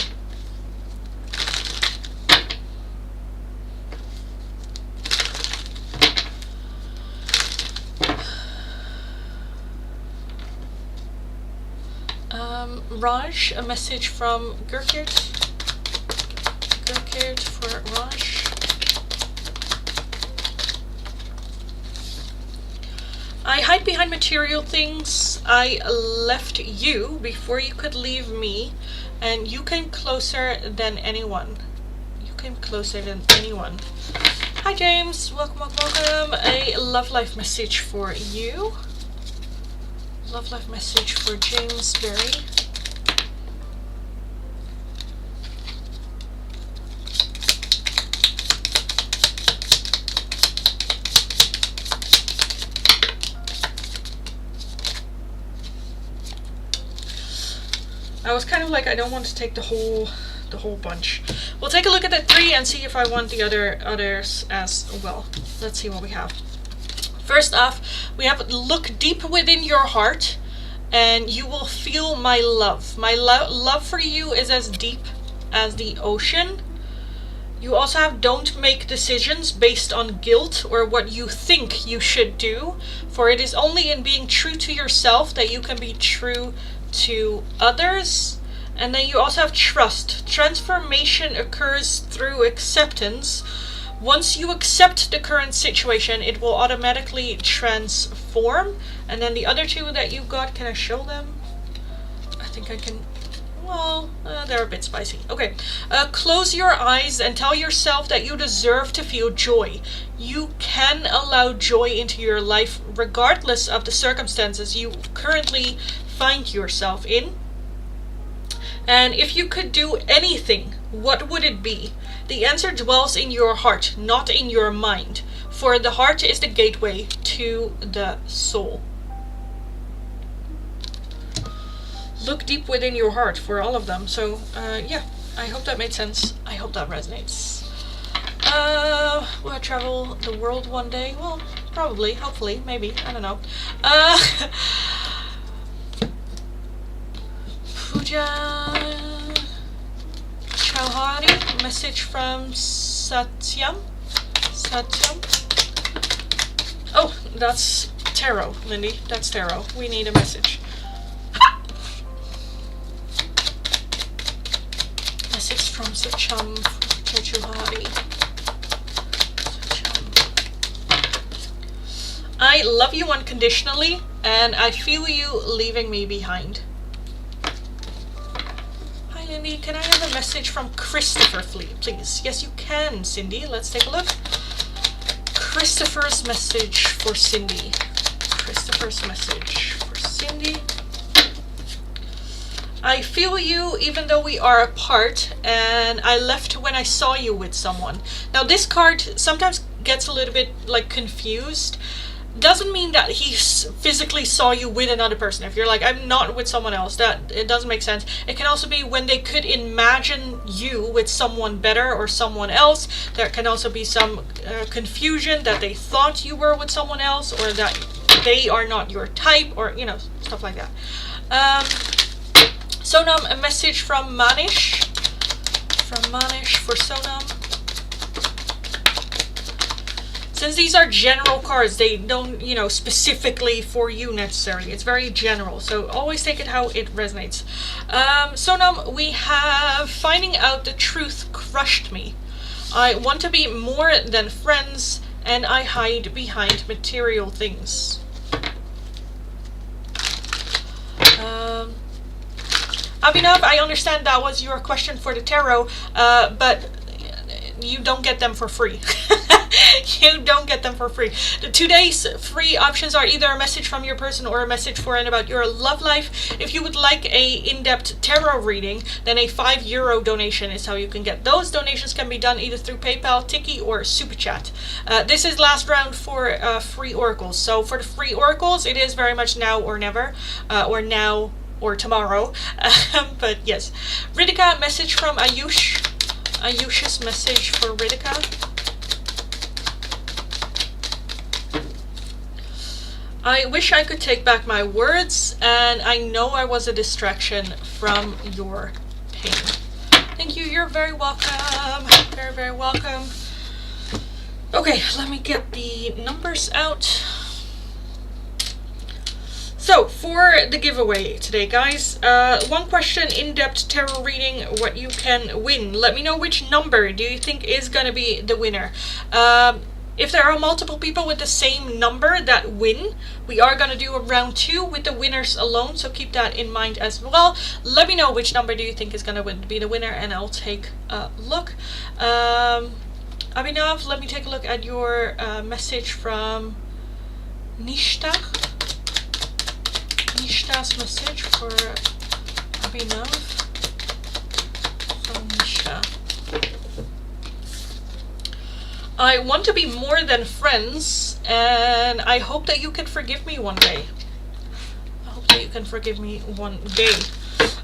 Raj, a message from Gurkert. Gurkert for Raj. I hide behind material things. I left you before you could leave me, and you came closer than anyone. You came closer than anyone. Hi James, welcome, welcome, welcome. A love life message for you. Love life message for James Berry. I was kind of like, I don't want to take the whole bunch. We'll take a look at the 3 and see if I want the others as well. Let's see what we have. First off, we have look deep within your heart and you will feel my love. My love for you is as deep as the ocean. You also have don't make decisions based on guilt or what you think you should do, for it is only in being true to yourself that you can be true to others. And then you also have trust. Transformation occurs through acceptance. Once you accept the current situation, it will automatically transform. And then the other two that you got, can I show them? I think I can. Well, they're a bit spicy. Okay. Close your eyes and tell yourself that you deserve to feel joy. You can allow joy into your life regardless of the circumstances you currently find yourself in. And if you could do anything, what would it be? The answer dwells in your heart, not in your mind. For the heart is the gateway to the soul. Look deep within your heart for all of them. So, yeah, I hope that made sense. I hope that resonates. Will I travel the world one day? Well, probably, hopefully, maybe, I don't know. Pooja Chauhari, message from Satyam. Oh, that's tarot, Lindy. That's tarot. We need a message. Message from Satyam Chauhari. I love you unconditionally, and I feel you leaving me behind. Hi Lindy, can I have a message from Christopher, please? Yes, you can, Cindy. Let's take a look. Christopher's message for Cindy. Christopher's message for Cindy. I feel you even though we are apart, and I left when I saw you with someone. Now this card sometimes gets a little bit like confused. Doesn't mean that he physically saw you with another person. If you're like, I'm not with someone else, that it doesn't make sense. It can also be when they could imagine you with someone better or someone else. There can also be some confusion that they thought you were with someone else, or that they are not your type, or you know, stuff like that. Sonam, a message from Manish. From Manish for Sonam. Since these are general cards, they don't, you know, specifically for you necessarily. It's very general, so always take it how it resonates. Sonam, we have finding out the truth crushed me. I want to be more than friends, and I hide behind material things. Abhinav, I understand that was your question for the tarot, but you don't get them for free. You don't get them for free. Today's free options are either a message from your person or a message for and about your love life. If you would like a in-depth tarot reading, then a €5 donation is how you can get. Those donations can be done either through PayPal, Tiki, or Super Chat. This is last round for free oracles. So for the free oracles, it is very much now or never, or now or tomorrow. But yes. Ritika, message from Ayush. Ayush's message for Ritika. I wish I could take back my words, and I know I was a distraction from your pain. Thank you, you're very welcome. Very, very welcome. Okay, let me get the numbers out. So, for the giveaway today, guys, one question, in-depth tarot reading, what you can win. Let me know which number do you think is going to be the winner. If there are multiple people with the same number that win, we are going to do a round 2 with the winners alone, so keep that in mind as well. Let me know which number do you think is going to be the winner, and I'll take a look. Abhinav, let me take a look at your message from Nishta. Nishta's message for Abhinav from Nishta. I want to be more than friends, and I hope that you can forgive me one day. I hope that you can forgive me one day.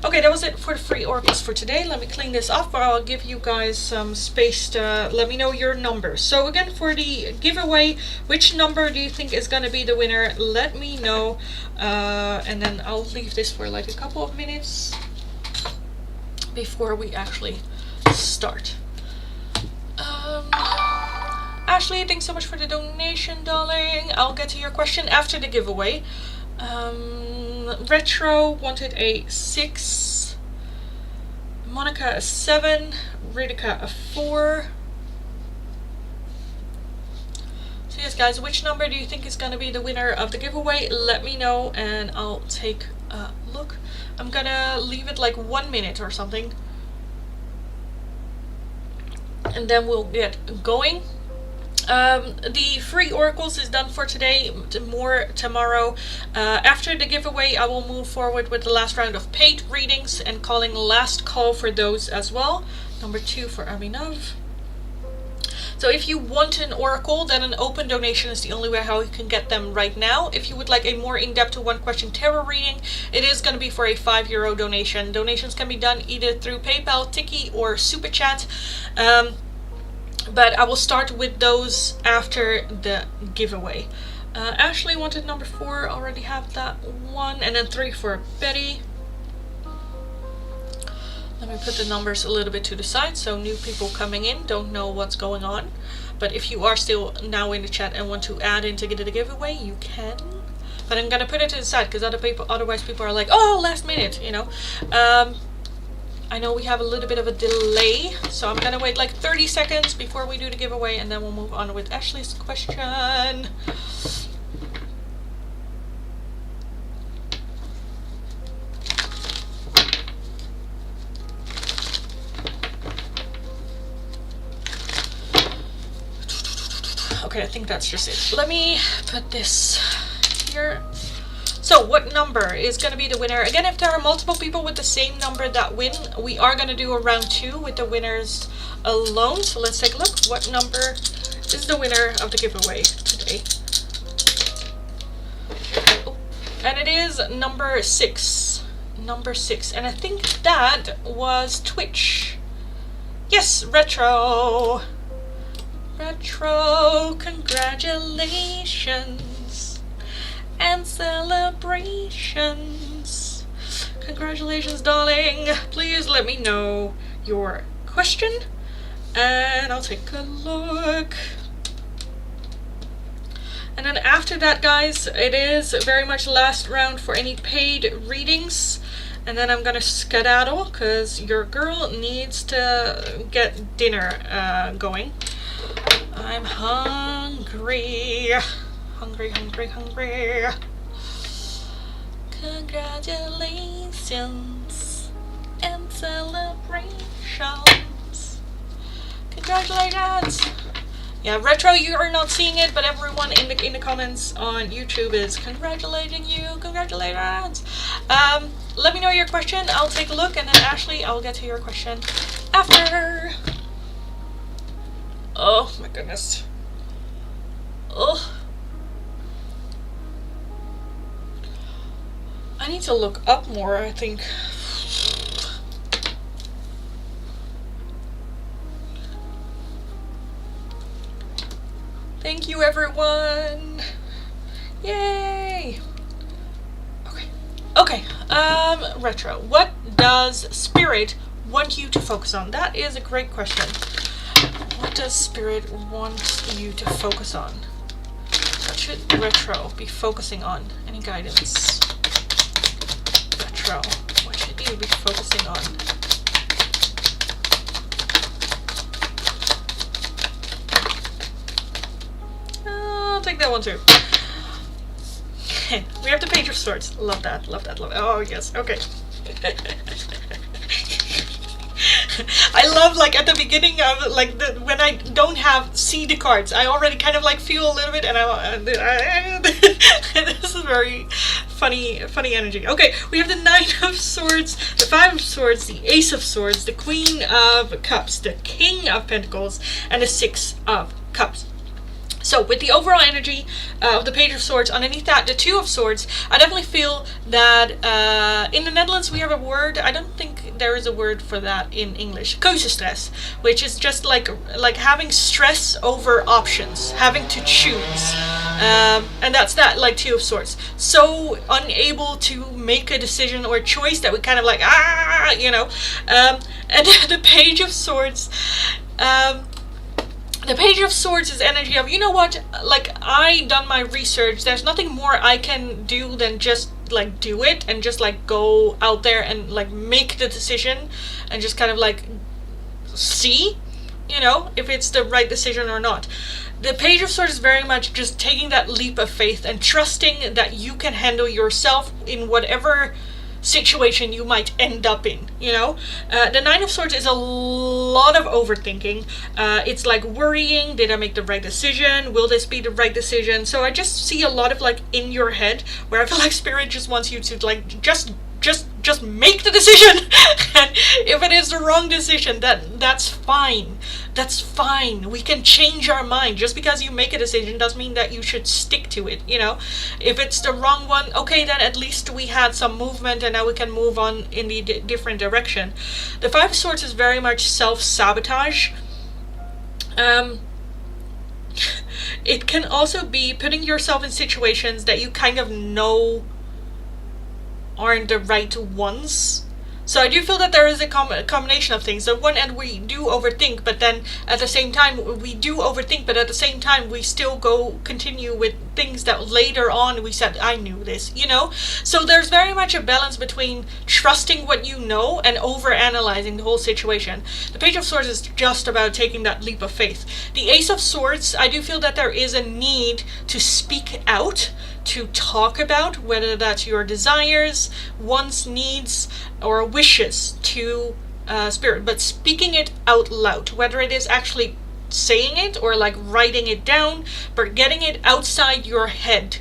Okay, that was it for the free oracles for today. Let me clean this up, or I'll give you guys some space to let me know your numbers. So again, for the giveaway, which number do you think is going to be the winner? Let me know, and then I'll leave this for like a couple of minutes before we actually start. Ashley, thanks so much for the donation, darling. I'll get to your question after the giveaway. Retro wanted a 6. Monica a 7. Ritika a 4. So yes, guys, which number do you think is going to be the winner of the giveaway? Let me know and I'll take a look. I'm gonna leave it like 1 minute or something, and then we'll get going. The free oracles is done for today, more tomorrow. After the giveaway, I will move forward with the last round of paid readings and calling last call for those as well. Number 2 for Abhinav. So if you want an oracle, then an open donation is the only way how you can get them right now. If you would like a more in-depth one question tarot reading, it is going to be for a €5 donation. Donations can be done either through PayPal, Tiki, or Super Chat. But I will start with those after the giveaway. Ashley wanted number 4, already have that one. And then 3 for Betty. Let me put the numbers a little bit to the side so new people coming in don't know what's going on. But if you are still now in the chat and want to add in to get the giveaway, you can. But I'm gonna put it to the side because otherwise people are like, oh, last minute, you know. I know we have a little bit of a delay, so I'm gonna wait like 30 seconds before we do the giveaway, and then we'll move on with Ashley's question. Okay, I think that's just it. Let me put this here. So what number is going to be the winner? Again, if there are multiple people with the same number that win, we are going to do a round 2 with the winners alone. So let's take a look. What number is the winner of the giveaway today? Oh, and it is number 6. Number 6. And I think that was Twitch. Yes, Retro. Retro, congratulations and celebrations. Congratulations, darling. Please let me know your question and I'll take a look. And then after that, guys, it is very much last round for any paid readings. And then I'm gonna skedaddle because your girl needs to get dinner going. I'm hungry. Hungry. Congratulations and celebrations. Congratulations. Yeah, Retro, you are not seeing it, but everyone in the comments on YouTube is congratulating you. Congratulations. Let me know your question. I'll take a look, and then Ashley, I'll get to your question after. Oh my goodness. Oh. I need to look up more, I think. Thank you, everyone. Yay. Okay. Retro. What does Spirit want you to focus on? That is a great question. What does Spirit want you to focus on? What should Retro be focusing on? Any guidance? Retro, what should you be focusing on? I'll take that one too. We have the Page of Swords. Love that. Oh, yes. Okay. I love, like, at the beginning of, like, when I don't see the cards, I already kind of, like, feel a little bit, and this is very funny energy. Okay, we have the Knight of Swords, the Five of Swords, the Ace of Swords, the Queen of Cups, the King of Pentacles, and the Six of Cups. So with the overall energy of the Page of Swords, underneath that, the Two of Swords, I definitely feel that in the Netherlands we have a word, I don't think there is a word for that in English, keuzestress, which is just like having stress over options, having to choose. And that's that, like, Two of Swords. So unable to make a decision or a choice that we kind of like, and the Page of Swords, the The Page of Swords is energy of, you know what, like, I done my research, there's nothing more I can do than just, like, do it, and just, like, go out there and, like, make the decision, and just kind of, like, see, you know, if it's the right decision or not. The Page of Swords is very much just taking that leap of faith and trusting that you can handle yourself in whatever situation you might end up in, you know. The Nine of Swords is a lot of overthinking. It's like worrying, did I make the right decision, will this be the right decision? So I just see a lot of, like, in your head, where I feel like Spirit just wants you to, like, just make the decision. And if it is the wrong decision, that's fine. That's fine. We can change our mind. Just because you make a decision doesn't mean that you should stick to it, you know. If it's the wrong one, okay, then at least we had some movement and now we can move on in the different direction. The Five of Swords is very much self-sabotage. It can also be putting yourself in situations that you kind of know aren't the right ones. So I do feel that there is a combination of things. On one end, we do overthink, but then at the same time, we do overthink, but at the same time, we still continue with things that later on we said, I knew this, you know? So there's very much a balance between trusting what you know and over-analyzing the whole situation. The Page of Swords is just about taking that leap of faith. The Ace of Swords, I do feel that there is a need to speak out, to talk about, whether that's your desires, wants, needs, or wishes to Spirit, but speaking it out loud, whether it is actually saying it or like writing it down, but getting it outside your head.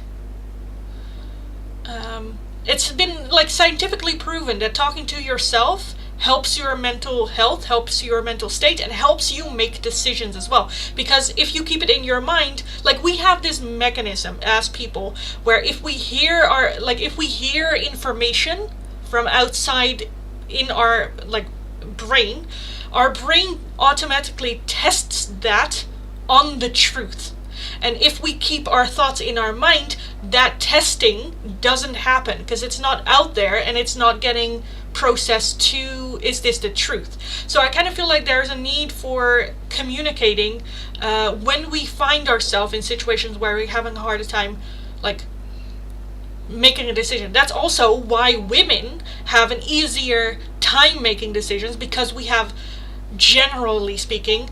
It's been like scientifically proven that talking to yourself helps your mental health, helps your mental state, and helps you make decisions as well. Because if you keep it in your mind, like, we have this mechanism as people where if we hear information from outside in our, like, brain, our brain automatically tests that on the truth. And if we keep our thoughts in our mind, that testing doesn't happen because it's not out there and it's not getting processed to, is this the truth? So I kind of feel like there's a need for communicating when we find ourselves in situations where we're having a harder time, like, making a decision. That's also why women have an easier time making decisions, because we have, generally speaking,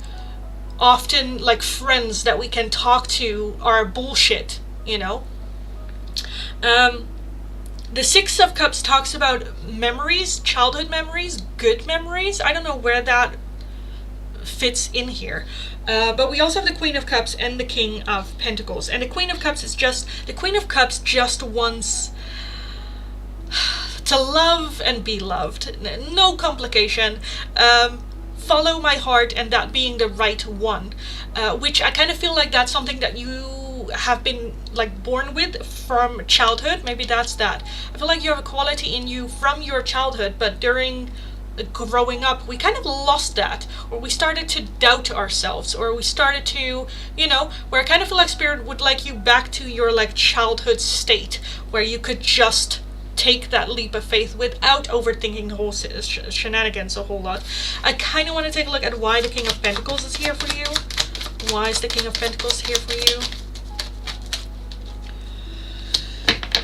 often, like, friends that we can talk to are bullshit, you know. The Six of Cups talks about memories, childhood memories, good memories. I don't know where that fits in here. But we also have the Queen of Cups and the King of Pentacles. And the Queen of Cups just wants to love and be loved. No complication. Follow my heart, and that being the right one. Which I kind of feel like that's something that you have been, like, born with from childhood. Maybe that's that. I feel like you have a quality in you from your childhood, but during growing up we kind of lost that, or we started to doubt ourselves, or we started to, you know, where I kind of feel like Spirit would like you back to your, like, childhood state where you could just take that leap of faith without overthinking the whole shenanigans a whole lot. I kind of want to take a look at why the King of Pentacles is here for you. Why is the King of Pentacles here for you?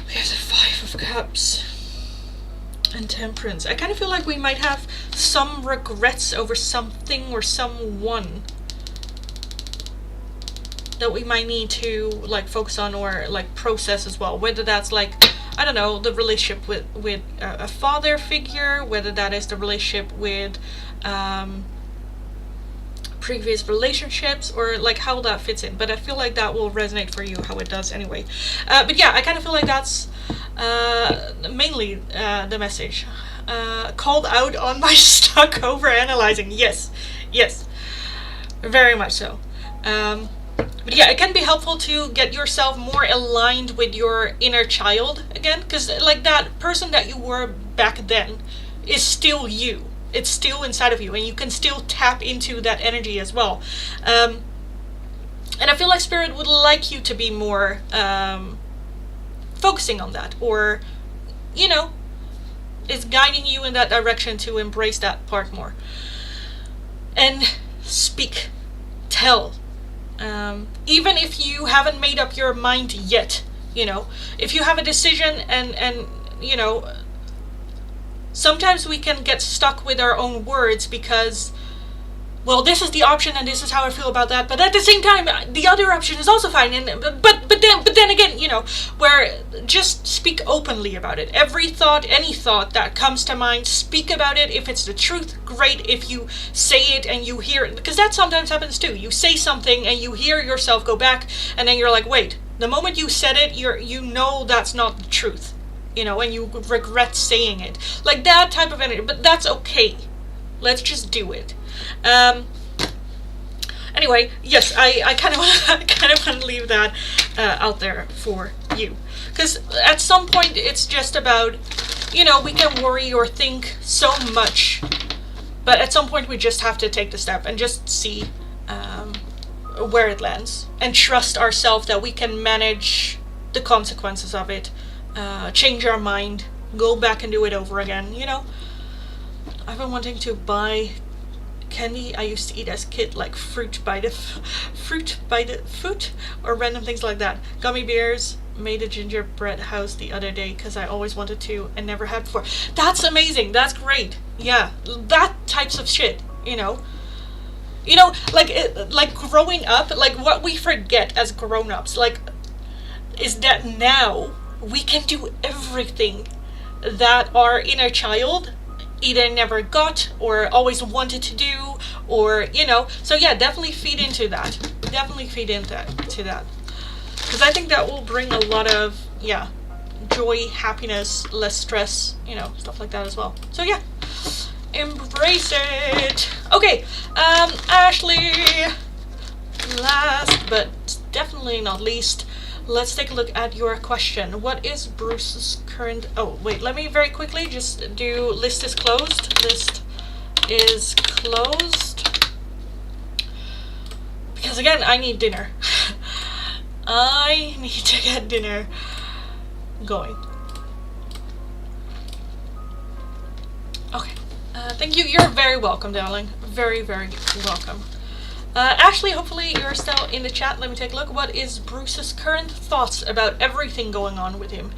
We have the Five of Cups and Temperance. I kind of feel like we might have some regrets over something or someone that we might need to, like, focus on or, like, process as well. Whether that's, like, I don't know, the relationship with a father figure, whether that is the relationship with previous relationships, or, like, how that fits in. But I feel like that will resonate for you how it does anyway. But yeah, I kind of feel like that's mainly the message. Called out on my stuck over analyzing. Yes, very much so. But yeah, it can be helpful to get yourself more aligned with your inner child again, because, like, that person that you were back then is still you. It's still inside of you, and you can still tap into that energy as well. And I feel like Spirit would like you to be more focusing on that, or, you know, is guiding you in that direction to embrace that part more. And speak, tell, Even if you haven't made up your mind yet, if you have a decision and sometimes we can get stuck with our own words because, well, this is the option and this is how I feel about that, but at the same time the other option is also fine, and but then again, where just speak openly about it. Any thought that comes to mind, speak about it. If it's the truth, great. If you say it and you hear it, because that sometimes happens too, you say something and you hear yourself go back, and then you're like, wait, the moment you said it, that's not the truth, and you regret saying it, like that type of energy. But that's okay, let's just do it. Anyway, yes, I kind of want to leave that out there for you, because at some point it's just about, we can worry or think so much, but at some point we just have to take the step and just see where it lands, and trust ourselves that we can manage the consequences of it, change our mind, go back and do it over again. I've been wanting to buy candy I used to eat as a kid, like fruit by the foot, or random things like that. Gummy bears. Made a gingerbread house the other day because I always wanted to and never had before. That's amazing. That's great. Yeah, that types of shit. Like growing up, like what we forget as grown-ups, like, is that now we can do everything that our inner child either never got or always wanted to do, or so yeah, definitely feed into that, because I think that will bring a lot of joy, happiness, less stress, stuff like that as well. So yeah, embrace it. Okay, Ashley, last but definitely not least, let's take a look at your question. What is Bruce's current... Oh, wait, let me very quickly just do list is closed. List is closed. Because again, I need dinner. I need to get dinner going. Okay. Thank you. You're very welcome, darling. Very, very welcome. Ashley, hopefully you're still in the chat. Let me take a look. What is Bruce's current thoughts about everything going on with him?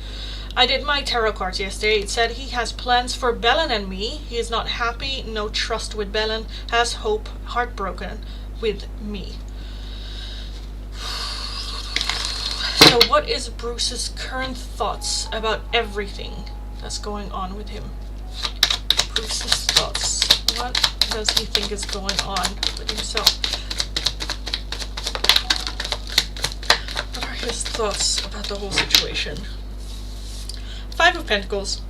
I did my tarot cards yesterday. It said he has plans for Belen and me. He is not happy, no trust with Belen, has hope, heartbroken with me. So what is Bruce's current thoughts about everything that's going on with him? Bruce's thoughts. What does he think is going on with himself? What are his thoughts about the whole situation? 5 of Pentacles.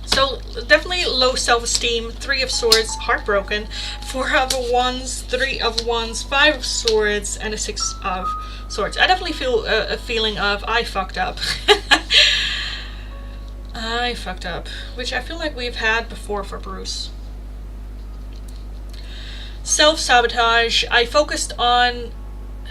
So definitely low self-esteem. 3 of Swords, heartbroken. 4 of Wands, 3 of Wands, 5 of Swords, and a 6 of Swords. I definitely feel a feeling of I fucked up. I fucked up, which I feel like we've had before for Bruce. Self-sabotage. I focused on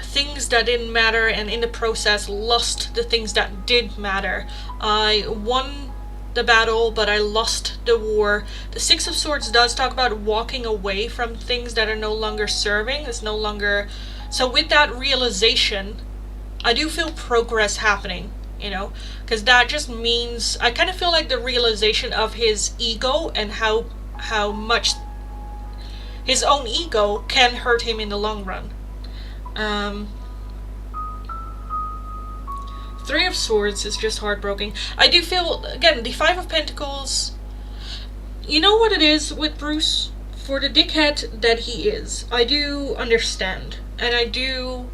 things that didn't matter, and in the process lost the things that did matter. I won the battle, but I lost the war. The 6 of Swords does talk about walking away from things that are no longer serving. It's no longer... So with that realization, I do feel progress happening, because that just means I kind of feel like the realization of his ego and how much his own ego can hurt him in the long run. 3 of Swords is just heartbroken. I do feel, again, the 5 of Pentacles, you know what it is with Bruce? For the dickhead that he is, I do understand. And I do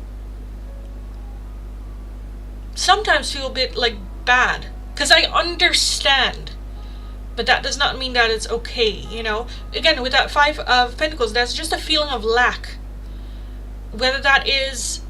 sometimes feel a bit like bad, because I understand, but that does not mean that it's okay, Again, with that 5 of Pentacles, that's just a feeling of lack. Whether that is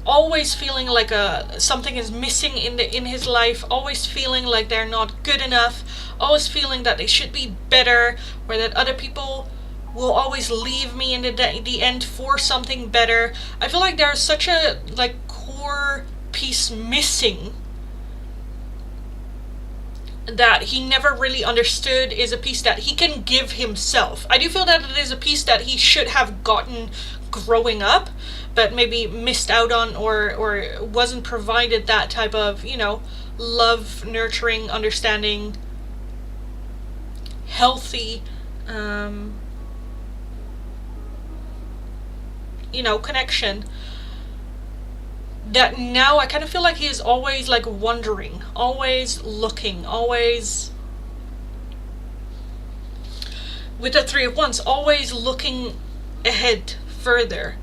always feeling like something is missing in his life, always feeling like they're not good enough, always feeling that they should be better, or that other people will always leave me in the end for something better. I feel like there's such a core piece missing that he never really understood, is a piece that he can give himself. I do feel that it is a piece that he should have gotten growing up, but maybe missed out on or wasn't provided that type of, love, nurturing, understanding, healthy, connection, that now I kind of feel like he is always like wondering, always looking, always, with the Three of Wands, always looking ahead further.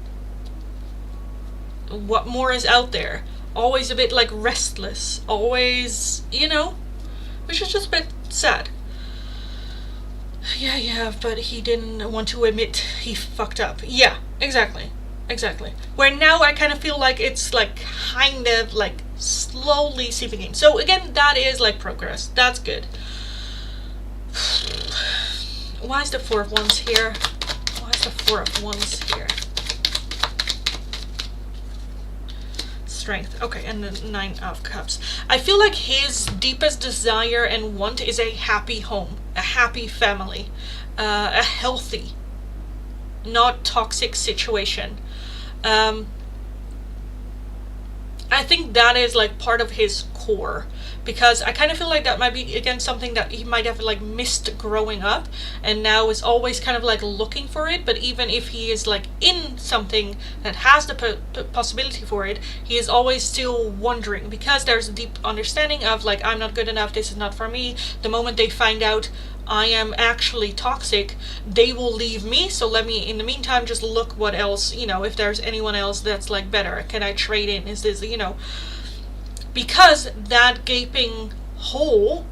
What more is out there? Always a bit like restless, always, which is just a bit sad. Yeah, but he didn't want to admit he fucked up. Yeah, exactly. Where now I kind of feel like it's like kind of like slowly seeping in. So again, that is like progress. That's good. Why is the Four of Wands here? Strength. Okay, and the Nine of Cups. I feel like his deepest desire and want is a happy home, a happy family, a healthy, not toxic situation. I think that is like part of his core, because I kind of feel like that might be again something that he might have like missed growing up, and now is always kind of like looking for it. But even if he is like in something that has the possibility for it, he is always still wondering, because there's a deep understanding of like, I'm not good enough, this is not for me. The moment they find out I am actually toxic, they will leave me, so let me in the meantime just look what else, if there's anyone else that's like better, can I trade in, is this, because that gaping hole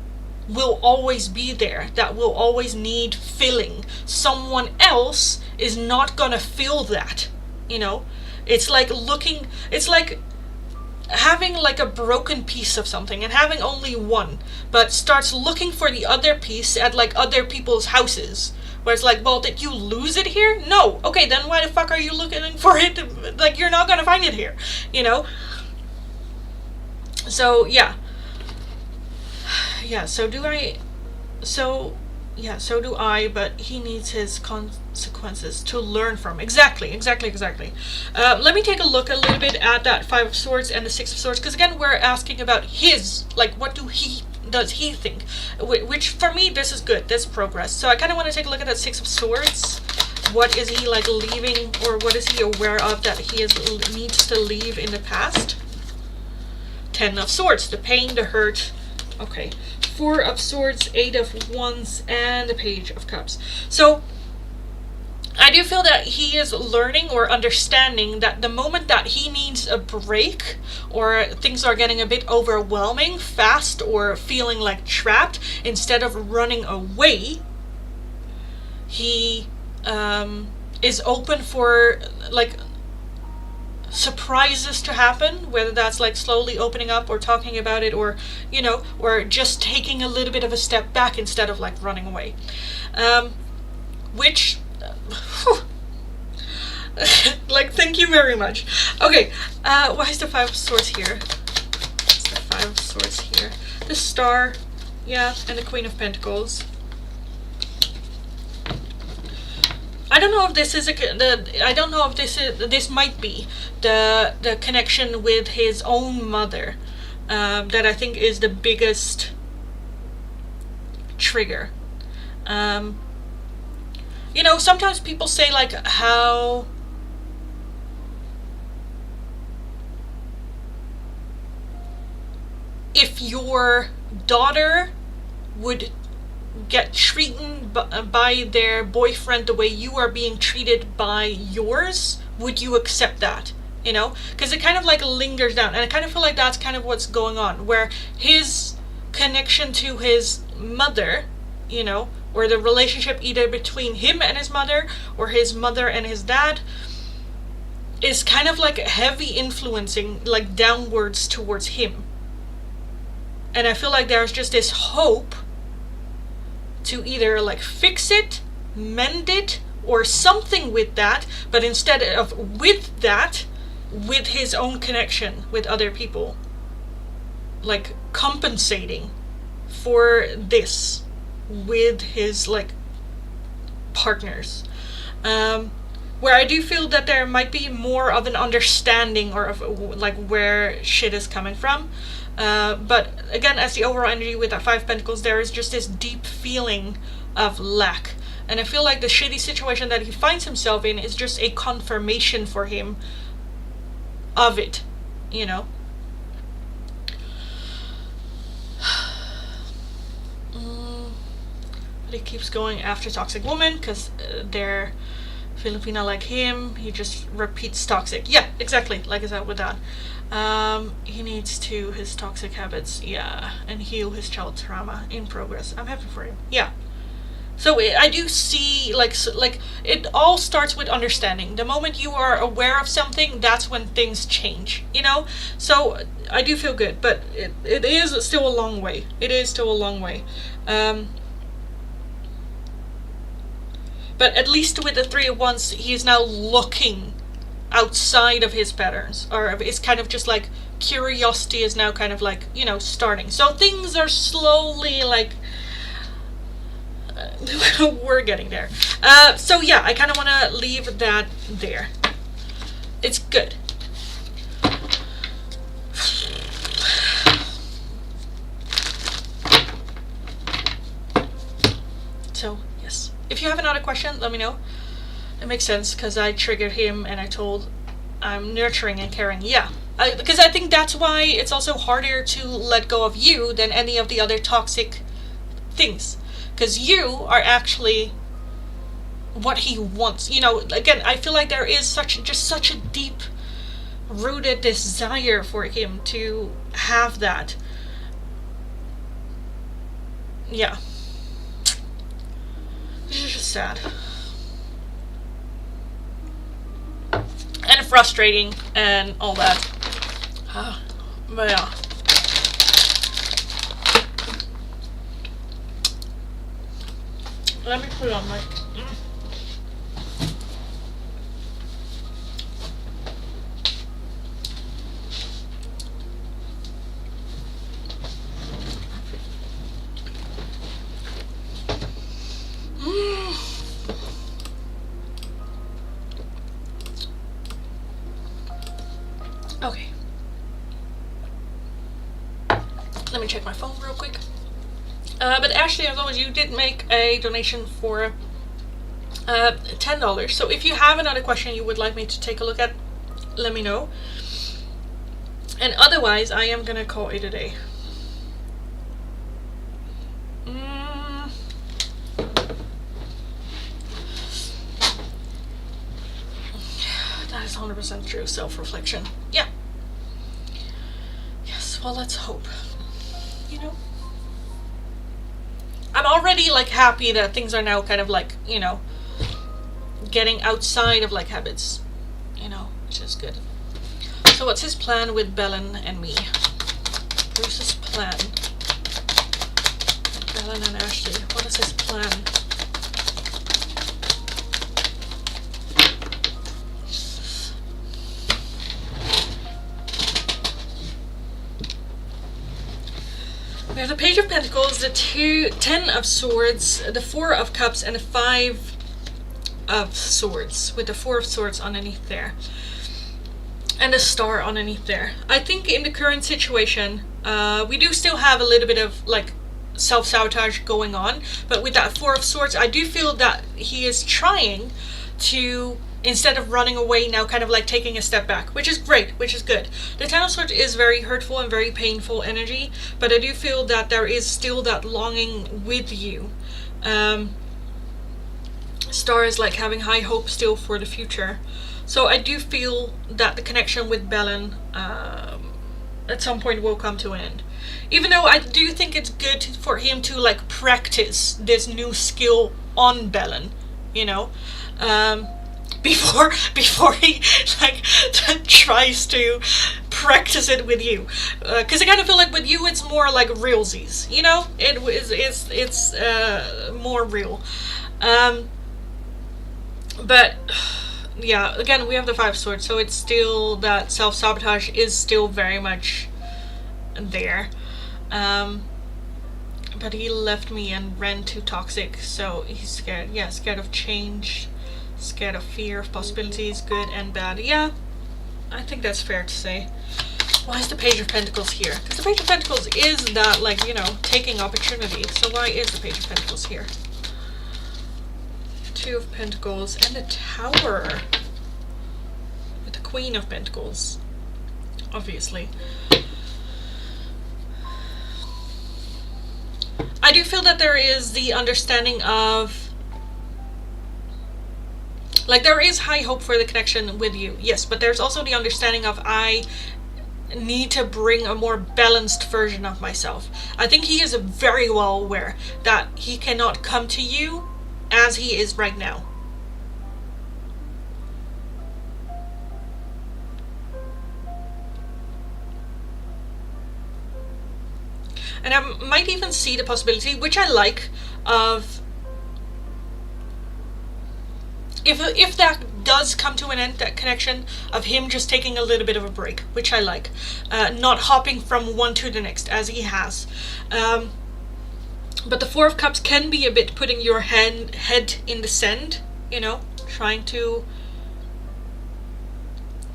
will always be there, that will always need filling. Someone else is not gonna fill that, it's like having like a broken piece of something and having only one, but starts looking for the other piece at like other people's houses, where it's like, well, did you lose it here? No. Okay, then why the fuck are you looking for it? Like, you're not gonna find it here, so yeah, so do I, but he needs his consequences to learn from. Exactly. Let me take a look a little bit at that Five of Swords and the Six of Swords, because again, we're asking about his, like, what does he think? Which, for me, this is good, this progress. So I kind of want to take a look at that Six of Swords. What is he, like, leaving, or what is he aware of that he needs to leave in the past? Ten of Swords, the pain, the hurt. Okay. Four of Swords, Eight of Wands, and the Page of Cups. So I do feel that he is learning or understanding that the moment that he needs a break, or things are getting a bit overwhelming fast, or feeling like trapped, instead of running away, he is open for like surprises to happen, whether that's like slowly opening up or talking about it, or or just taking a little bit of a step back instead of like running away, which like, thank you very much. Okay, why is the Five of Swords here? What's the Five of Swords here? The Star, yeah, and the Queen of Pentacles. I don't know if this is this might be the connection with his own mother, that I think is the biggest trigger. Sometimes people say like how if your daughter would get treated by their boyfriend the way you are being treated by yours, would you accept that? Because it kind of like lingers down, and I kind of feel like that's kind of what's going on, where his connection to his mother, or the relationship either between him and his mother, or his mother and his dad, is kind of like heavy influencing, like downwards towards him. And I feel like there's just this hope to either like fix it, mend it, or something with that, but instead of with that, with his own connection with other people, like compensating for this with his like partners. where I do feel that there might be more of an understanding or of like where shit is coming from. But again, as the overall energy with that Five of Pentacles, there is just this deep feeling of lack. And I feel like the shitty situation that he finds himself in is just a confirmation for him of it, you know. But he keeps going after toxic woman because they're Filipina like him. He just repeats toxic. Yeah, exactly, like I said with that. He needs to his toxic habits, yeah, and heal his child trauma in progress. I'm happy for him. Yeah. So I do see, like it all starts with understanding. The moment you are aware of something, that's when things change, you know? So I do feel good, but it is still a long way. It is still a long way. But at least with the Three of Wands, he is now looking outside of his patterns, or it's kind of just like curiosity is now kind of like, you know, starting. So things are slowly like we're getting there. So yeah, I kind of want to leave that there. It's good. So yes, if you have another question, let me know. It makes sense because I triggered him and I told I'm nurturing and caring. Yeah, because I think that's why it's also harder to let go of you than any of the other toxic things. Because you are actually what he wants. You know, again, I feel like there is such a deep rooted desire for him to have that. Yeah. This is just sad. And frustrating and all that. But yeah. Let me put it on my... Okay. Let me check my phone real quick. But Ashley, as always, you did make a donation for $10. So if you have another question you would like me to take a look at, let me know. And otherwise, I am gonna call it a day. That is 100% true. Self-reflection. Yeah. Yes, well, let's hope. You know? I'm already like happy that things are now kind of like, you know, getting outside of like habits, you know, which is good. So what's his plan with Belen and me? Bruce's plan. Belen and Ashley. What is his plan? We have the Page of Pentacles, the 10 of Swords, the 4 of Cups, and the 5 of Swords, with the 4 of Swords underneath there. And a star underneath there. I think in the current situation, we do still have a little bit of like self-sabotage going on, but with that 4 of Swords, I do feel that he is trying to, instead of running away, now kind of like taking a step back, which is great, which is good. The 10 of Swords is very hurtful and very painful energy, but I do feel that there is still that longing with you. Star is like having high hope still for the future. So I do feel that the connection with Belen at some point will come to an end. Even though I do think it's good for him to like practice this new skill on Belen, you know, before he like tries to practice it with you, because I kind of feel like with you it's more like realsies, you know, it's more real, but yeah, again we have the 5 swords, so it's still that self-sabotage is still very much there. But he left me and ran to toxic, so he's scared. Yeah, scared of change, Scared of fear, of possibilities, good and bad. Yeah, I think that's fair to say. Why is the Page of Pentacles here? Because the Page of Pentacles is that, like, you know, taking opportunity. So why is the Page of Pentacles here? Two of Pentacles and the Tower. With the Queen of Pentacles. Obviously. I do feel that there is the understanding of, like, there is high hope for the connection with you, yes, but there's also the understanding of I need to bring a more balanced version of myself. I think he is very well aware that he cannot come to you as he is right now. And I might even see the possibility, which I like, of if that does come to an end, that connection, of him just taking a little bit of a break, which I like. Not hopping from one to the next, as he has. But the Four of Cups can be a bit putting your head in the sand, you know, trying to...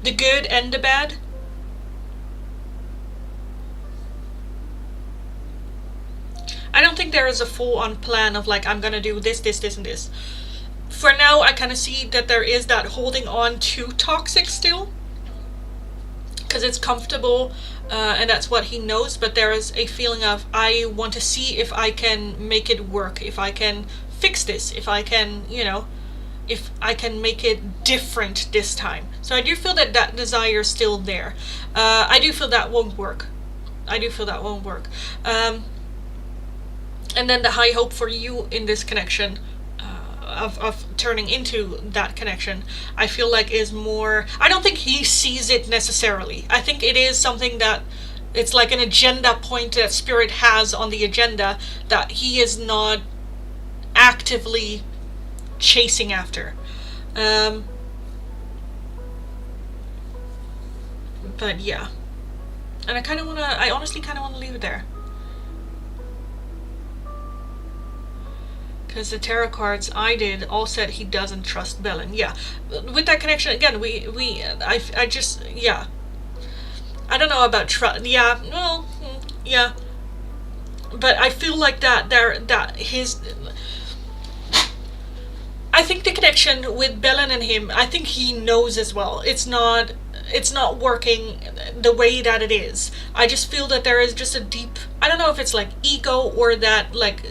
the good and the bad. I don't think there is a full-on plan of, like, I'm gonna do this, this, this, and this. For now, I kind of see that there is that holding on to toxic still. Because it's comfortable, and that's what he knows. But there is a feeling of, I want to see if I can make it work. If I can fix this. If I can, you know, if I can make it different this time. So I do feel that that desire is still there. I do feel that won't work. I do feel that won't work. And then the high hope for you in this connection, of turning into that connection, I feel like is more... I don't think he sees it necessarily. I think it is something that... it's like an agenda point that Spirit has on the agenda that he is not actively chasing after. But yeah. And I honestly kind of want to leave it there. Because the tarot cards I did all said he doesn't trust Belen. Yeah, with that connection again, I just, yeah, I don't know about trust. Yeah, well, yeah, but I feel like I think the connection with Belen and him, I think he knows as well. It's not working the way that it is. I just feel that there is just a deep, I don't know if it's like ego or that, like,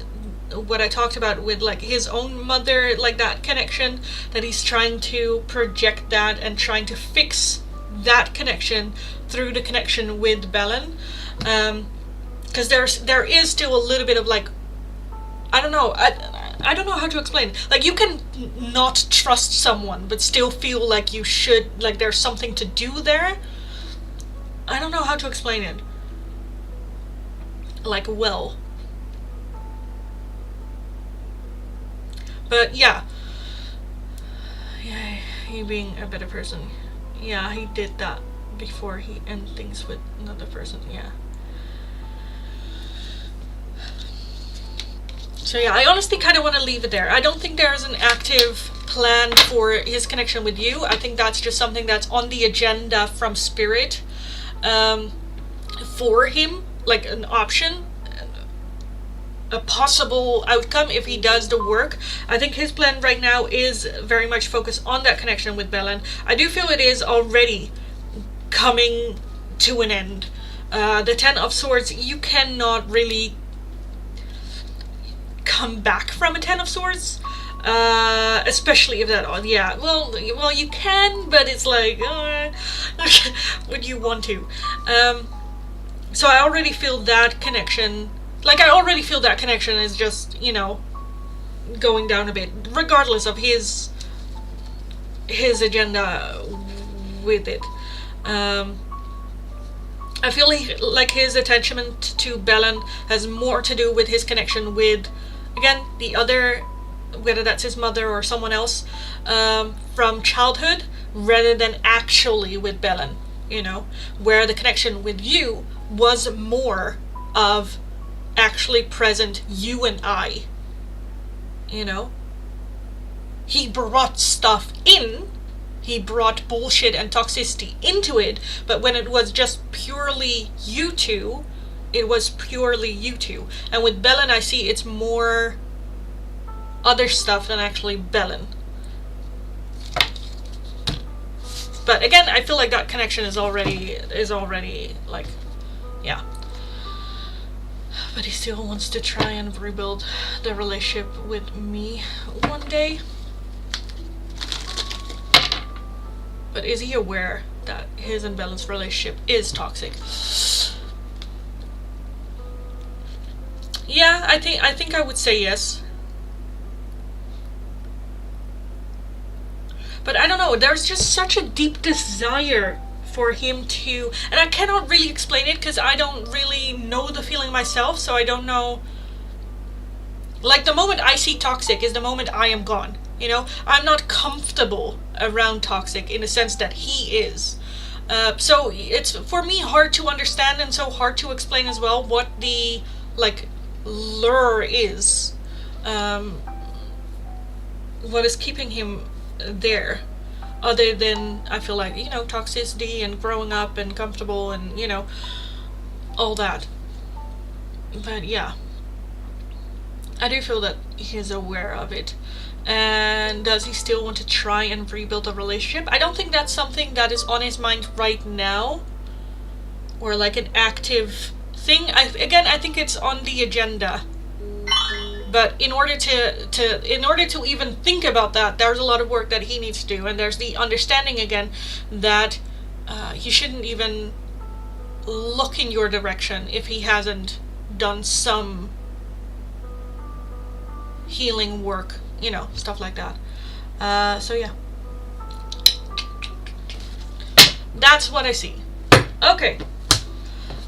what I talked about with, like, his own mother, like that connection, that he's trying to project that and trying to fix that connection through the connection with Belen. Because there is still a little bit of, like, I don't know, I don't know how to explain. Like, you can not trust someone but still feel like you should, like there's something to do there. I don't know how to explain it. Like, well. But yeah, he being a better person. Yeah, he did that before he ended things with another person. Yeah. So yeah, I honestly kind of want to leave it there. I don't think there is an active plan for his connection with you. I think that's just something that's on the agenda from Spirit, for him, like an option. A possible outcome if he does the work. I think his plan right now is very much focused on that connection with Belen. I do feel it is already coming to an end. The Ten of Swords, you cannot really come back from a Ten of Swords. Especially if that, yeah, well, you can, but it's like, would you want to? So I already feel that connection. Like, I already feel that connection is just, you know, going down a bit, regardless of his agenda with it. I feel like his attachment to Belen has more to do with his connection with, again, the other, whether that's his mother or someone else, from childhood, rather than actually with Belen, you know, where the connection with you was more of actually present, you and I, you know. he brought stuff in. He brought bullshit and toxicity into it, but when it was just purely you two, it was purely you two. And with Belen, I see it's more other stuff than actually Belen. But again, I feel like that connection is already like, yeah. But he still wants to try and rebuild the relationship with me one day. But is he aware that his and Belen's relationship is toxic? Yeah, I think I would say yes. But I don't know, there's just such a deep desire for him to, and I cannot really explain it because I don't really know the feeling myself, so I don't know. Like, the moment I see toxic is the moment I am gone, you know? I'm not comfortable around toxic in the sense that he is. So it's, for me, hard to understand and so hard to explain as well what the, like, lure is. What is keeping him there, other than, I feel like, you know, toxicity and growing up and comfortable and, you know, all that. But yeah, I do feel that he's aware of it. And does he still want to try and rebuild a relationship? I don't think that's something that is on his mind right now, or like an active thing. I think it's on the agenda. But in order to even think about that, there's a lot of work that he needs to do, and there's the understanding again that he shouldn't even look in your direction if he hasn't done some healing work, you know, stuff like that. So yeah, that's what I see. Okay,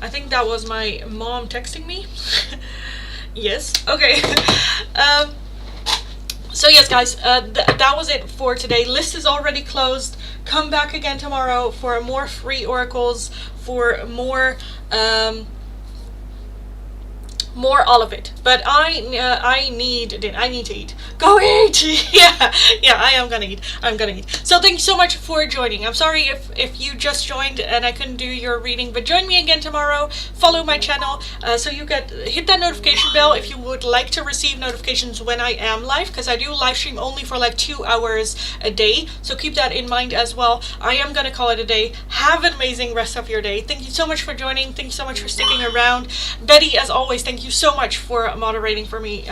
I think that was my mom texting me. Yes. Okay. So yes, guys, that was it for today. List is already closed. Come back again tomorrow for more free oracles, for more all of it. But I need to eat. Go eat. yeah, I am gonna eat. So thank you so much for joining. I'm sorry if you just joined and I couldn't do your reading, but join me again tomorrow. Follow my channel so you hit that notification bell if you would like to receive notifications when I am live, because I do live stream only for like 2 hours a day. So keep that in mind as well. I am gonna call it a day. Have an amazing rest of your day. Thank you so much for joining. Thank you so much for sticking around. Betty, as always, thank you so much for moderating for me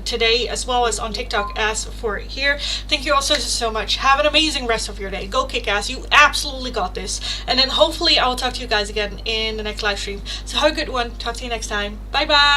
today, as well as on TikTok as for here. Thank you also so much. Have an amazing rest of your day. Go kick ass. You absolutely got this. And then hopefully I will talk to you guys again in the next live stream. So have a good one. Talk to you next time. Bye bye.